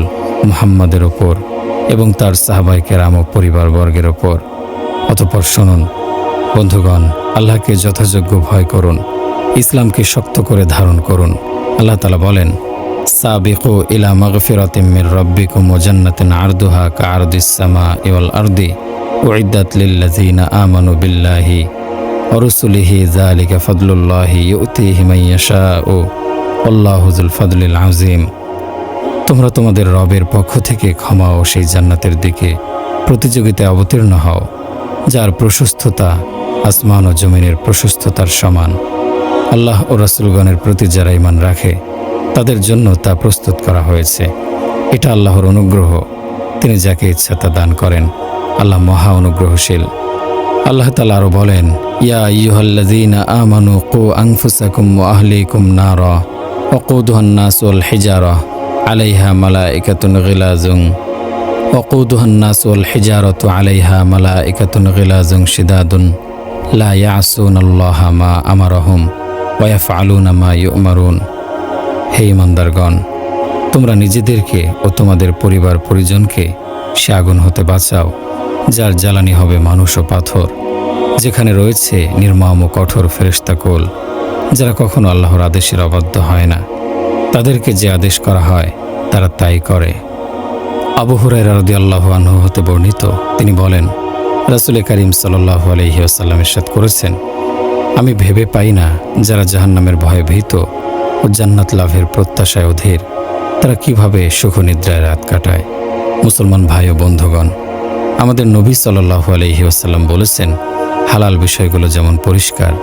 মুহাম্মাদের ওপর এবং তার সাহাবায়ে কেরাম ও পরিবারবর্গের ওপর। অতঃপর শুনুন বন্ধুগণ, আল্লাহকে যথাযোগ্য ভয় করুন, ইসলামকে শক্ত করে ধারণ করুন। আল্লাহ তাআলা বলেন, সাবিকু ইলা মাগফিরাতিম মির রাব্বিকুম ওয়া জান্নাতিন আরদুহা কাআরদিস সামাই ওয়াল আরদি উইদ্দাত লিল্লাযিনা আমানু বিল্লাহি ওয়া রাসূলিহি যালিকা ফাদলুল্লাহি ইউতিহি মান ইয়াশাউ আল্লাহু যুল ফাদলিল আযীম। তোমরা তোমাদের রবের পক্ষ থেকে ক্ষমা ও সেই জান্নাতের দিকে প্রতিযোগিতায় অবতীর্ণ হও, যার প্রশস্ততা আসমান ও জমিনের প্রশস্ততার সমান। আল্লাহ ও রাসূলগণের প্রতি যারা ঈমান রাখে তাদের জন্য তা প্রস্তুত করা হয়েছে। এটা আল্লাহর অনুগ্রহ, তিনি যাকে ইচ্ছা তা দান করেন। আল্লাহ মহা অনুগ্রহশীল। আল্লাহ তাআলা আরও বলেন, ইয়া আইয়ুহাল্লাযীনা আমানু কু আনফুসাকুম ওয়া আহলিকুম নারা ওয়াকুদুহান নাস ওয়াল হিজারা আলাইহা মালাইকাতুন গিলাজুন ওয়াকুদুহান নাস ওয়াল হিজারাতু আলাইহা মালাইকাতুন গিলাজুন শিদাদুন লা ইয়াসুনাল্লাহা মা আমারাহুম ওয়া ইয়াফআলুনা মা ইউমারুন। হে ইমানদারগণ, তোমরা নিজেদেরকে ও তোমাদের পরিবার পরিজনকে সে আগুন হতে বাঁচাও যার জ্বালানি হবে মানুষ ও পাথর, যেখানে রয়েছে নির্মম ও কঠোর ফেরেশতাকুল যারা কখনো আল্লাহর আদেশের অবাধ্য হয় না। তাদেরকে যে আদেশ করা হয় তারা তাই করে। আবু হুরায়রা রাদিয়াল্লাহু আনহু হতে বর্ণিত, তিনি বলেন, রাসূল করিম সাল্লাল্লাহু আলাইহি ওয়াসাল্লাম ইরশাদ করেছেন, আমি ভেবে পাই না যারা জাহান্নামের ভয়ে ভীত ও জান্নাত লাভের প্রত্যাশায় অধীর তারা কিভাবে সুখনিদ্রায় রাত কাটায়। মুসলমান ভাই ও বন্ধুগণ, আমাদের নবী সাল্লাল্লাহু আলাইহি ওয়াসাল্লাম বলেছেন, হালাল বিষয়গুলো যেমন পরিষ্কার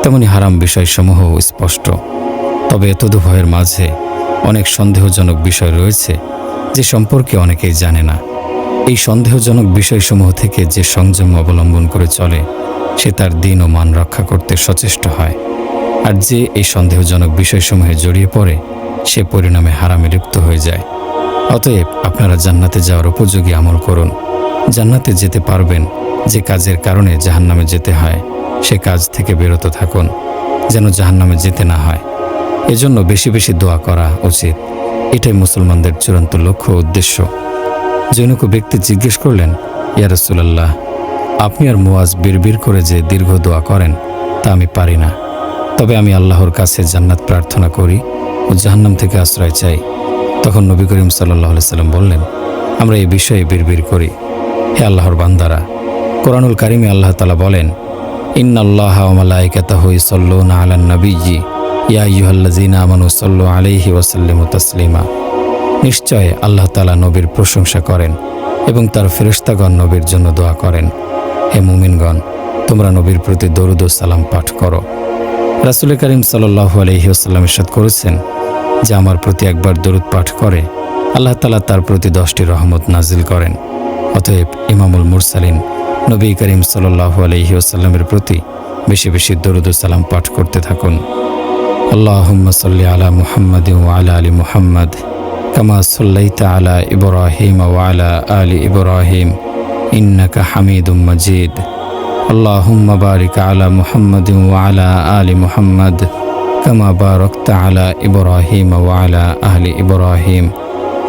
তেমনি হারাম বিষয়সমূহও স্পষ্ট। তবে এতদুভয়ের মাঝে অনেক সন্দেহজনক বিষয় রয়েছে যে সম্পর্কে অনেকেই জানে না। এই সন্দেহজনক বিষয়সমূহ থেকে যে সংযম অবলম্বন করে চলে সে তার দিন ও মান রক্ষা করতে সচেষ্ট হয়, আর যে এই সন্দেহজনক বিষয়সমূহে জড়িয়ে পড়ে সে পরিণামে হারামে লিপ্ত হয়ে যায়। অতএব আপনারা জান্নাতে যাওয়ার উপযোগী আমল করুন। জান্নাতে যেতে পারবেন যে কাজের কারণে জাহান্নামে যেতে হয় সে কাজ থেকে বিরত থাকুন, যেন জাহান্নামে যেতে না হয়। এজন্য বেশি বেশি দোয়া করা উচিত। এটাই মুসলমানদের চূড়ান্ত লক্ষ্য ও উদ্দেশ্য। জনৈক ব্যক্তি জিজ্ঞেস করলেন, ইয়া রাসূলুল্লাহ, আপনি আর মুয়াজ বিড়বিড় করে যে দীর্ঘ দোয়া করেন তা আমি পারি না, তবে আমি আল্লাহর কাছে জান্নাত প্রার্থনা করি ও জাহান্নাম থেকে আশ্রয় চাই। তখন নবী করিম সাল্লাল্লাহু আলাইহি সাল্লাম বললেন, আমরা এই বিষয়ে বিড়বিড় করি। হে আল্লাহর বান্দারা, কোরআনুল কারিমে আল্লাহ তাআলা বলেন, ইন্নাল্লাহা ওয়া মালাইকাতাহু ইউসাল্লুনা আলান নাবিয়্যি ইয়া আইয়ুহাল্লাযীনা আমানু সাল্লু আলাইহি ওয়া সাল্লিমু তাসলিমা। নিশ্চয় আল্লাহ তাআলা নবীর প্রশংসা করেন এবং তার ফেরেশতাগণ নবীর জন্য দোয়া করেন। হে মুমিনগণ, তোমরা নবীর প্রতি দরুদ ও সালাম পাঠ করো। রাসূল করিম সাল্লাল্লাহু আলাইহি ওয়াসাল্লাম ইরশাদ করেছেন যে আমার প্রতি একবার দরুদ পাঠ করে আল্লাহ তাআলা তার প্রতি 10টি রহমত নাজিল করেন। অতএব ইমামুল মুরসালিন নবী করিম সাল্লাল্লাহু আলাইহি ওয়াসাল্লামের প্রতি বেশি বেশি দরুদ ও সালাম পাঠ করতে থাকুন। আল্লাহুম্মা সাল্লি আলা মুহাম্মাদিন ওয়া আলা আলি মুহাম্মাদ কামা সাল্লাইতা আলা ইব্রাহিম ওয়া আলা আলি ইব্রাহিম ইন্নাকা হামিদুম মাজিদ। আল্লাহুম্মা বারিক আলা মুহাম্মাদিন ওয়া আলা আলি মুহাম্মাদ কামা বারাকতা আলা ইব্রাহিম ওয়া আলা আলি ইব্রাহিম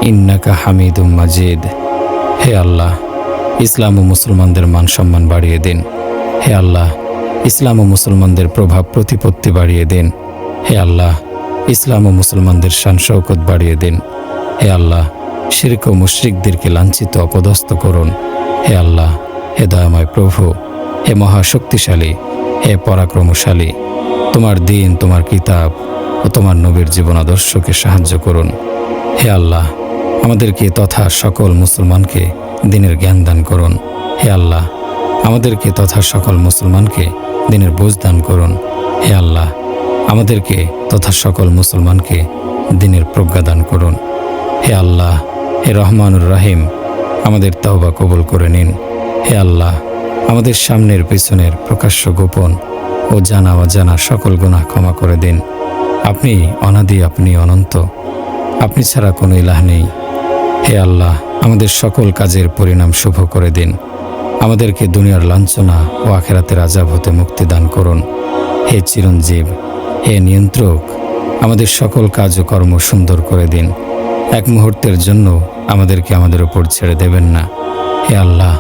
ইন্নাকা হামিদুম মাজিদ। হে আল্লাহ, ইসলাম ও মুসলমানদের মান সম্মান বাড়িয়ে দিন। হে আল্লাহ, ইসলাম ও মুসলমানদের প্রভাব প্রতিপত্তি বাড়িয়ে দিন। হে আল্লাহ, ইসলাম ও মুসলমানদের শান শৌকত বাড়িয়ে দিন। হে আল্লাহ, শিরক ও মুশরিকদেরকে লাঞ্ছিত অপদস্থ করুন। হে আল্লাহ, হে দয়াময় প্রভু, হে মহাশক্তিশালী, হে পরাক্রমশালী, তোমার দিন, তোমার কিতাব ও তোমার নবীর জীবন আদর্শকে সাহায্য করুন। হে আল্লাহ, আমাদেরকে তথা সকল মুসলমানকে দিনের জ্ঞান দান করুন। হে আল্লাহ, আমাদেরকে তথা সকল মুসলমানকে দিনের বুঝ দান করুন। হে আল্লাহ, আমাদেরকে তথা সকল মুসলমানকে দিনের প্রজ্ঞা দান করুন। হে আল্লাহ, হে রহমানুর রহিম, আমাদের তওবা কবুল করে নিন। হে আল্লাহ, আমাদের সামনের পিছনের প্রকাশ্য গোপন ও জানা অজানা সকল গুনাহ ক্ষমা করে দিন। আপনি অনাদি, আপনি অনন্ত, আপনি ছাড়া কোনো ইলাহ নেই। হে আল্লাহ, আমাদের সকল কাজের পরিণাম শুভ করে দিন। আমাদেরকে দুনিয়ার লাঞ্ছনা ও আখিরাতের আযাব হতে মুক্তি দান করুন। হে চিরঞ্জীব, হে নিয়ন্ত্রক, আমাদের সকল কাজ ও কর্ম সুন্দর করে দিন। এক মুহূর্তের জন্য আমাদেরকে আমাদের উপর ছেড়ে দেবেন না। হে আল্লাহ,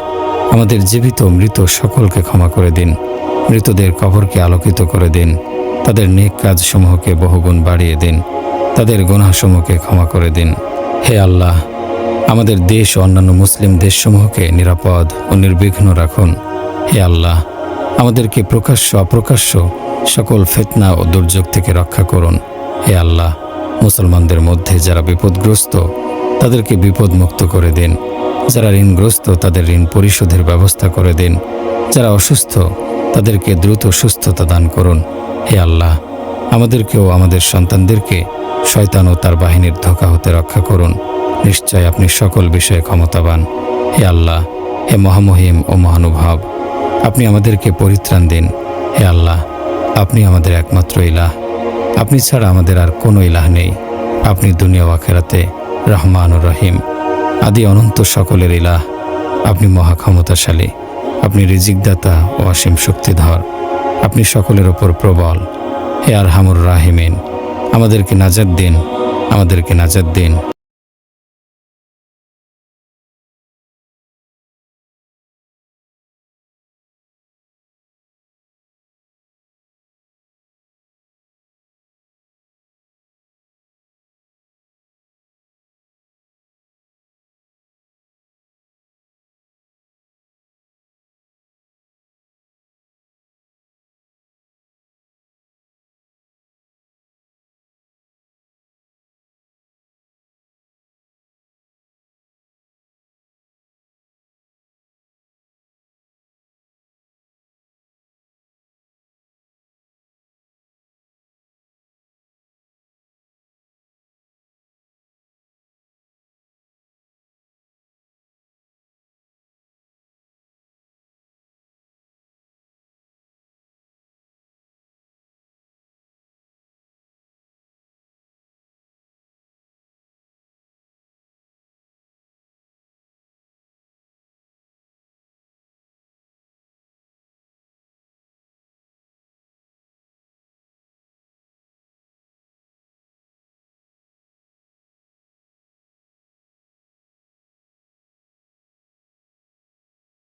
আমাদের জীবিত মৃত সকলকে ক্ষমা করে দিন। মৃতদের কবরকে আলোকিত করে দিন। তাদের নেক কাজসমূহকে বহুগুণ বাড়িয়ে দিন। তাদের গুনাহসমূহকে ক্ষমা করে দিন। হে আল্লাহ, আমাদের দেশ ও অন্যান্য মুসলিম দেশসমূহকে নিরাপদ ও নির্বিঘ্ন রাখুন। হে আল্লাহ, আমাদেরকে প্রকাশ্য অপ্রকাশ্য সকল ফিতনা ও দুর্যোগ থেকে রক্ষা করুন। হে আল্লাহ, মুসলমানদের মধ্যে যারা বিপদগ্রস্ত তাদেরকে বিপদ মুক্ত করে দিন। যারা ঋণগ্রস্ত তাদের ঋণ পরিশোধের ব্যবস্থা করে দিন। যারা অসুস্থ তাদেরকে দ্রুত সুস্থতা দান করুন। হে আল্লাহ, আমাদেরকে ও আমাদের সন্তানদেরকে শয়তান ও তার বাহিনীর ধোঁকা হতে রক্ষা করুন। নিশ্চয় আপনি সকল বিষয়ে ক্ষমতাবান। হে আল্লাহ, হে মহামহিম ও মহানুভব, আপনি আমাদেরকে পরিত্রাণ দিন। হে আল্লাহ, আপনি আমাদের একমাত্র ইলাহ। আপনি ছাড়া আমাদের আর কোনো ইলাহ নেই। আপনি দুনিয়া ও আখিরাতে রহমান ও রহিম, আদি অনন্ত সকলের ইলাহ। আপনি মহাক্ষমতাশালী, আপনি রিজিকদাতা ও অসীম শক্তিধর, আপনি সকলের ওপর প্রবল। হে আরহামুর রাহিমিন, আমাদেরকে নাজাত দিন, আমাদেরকে নাজাত দিন।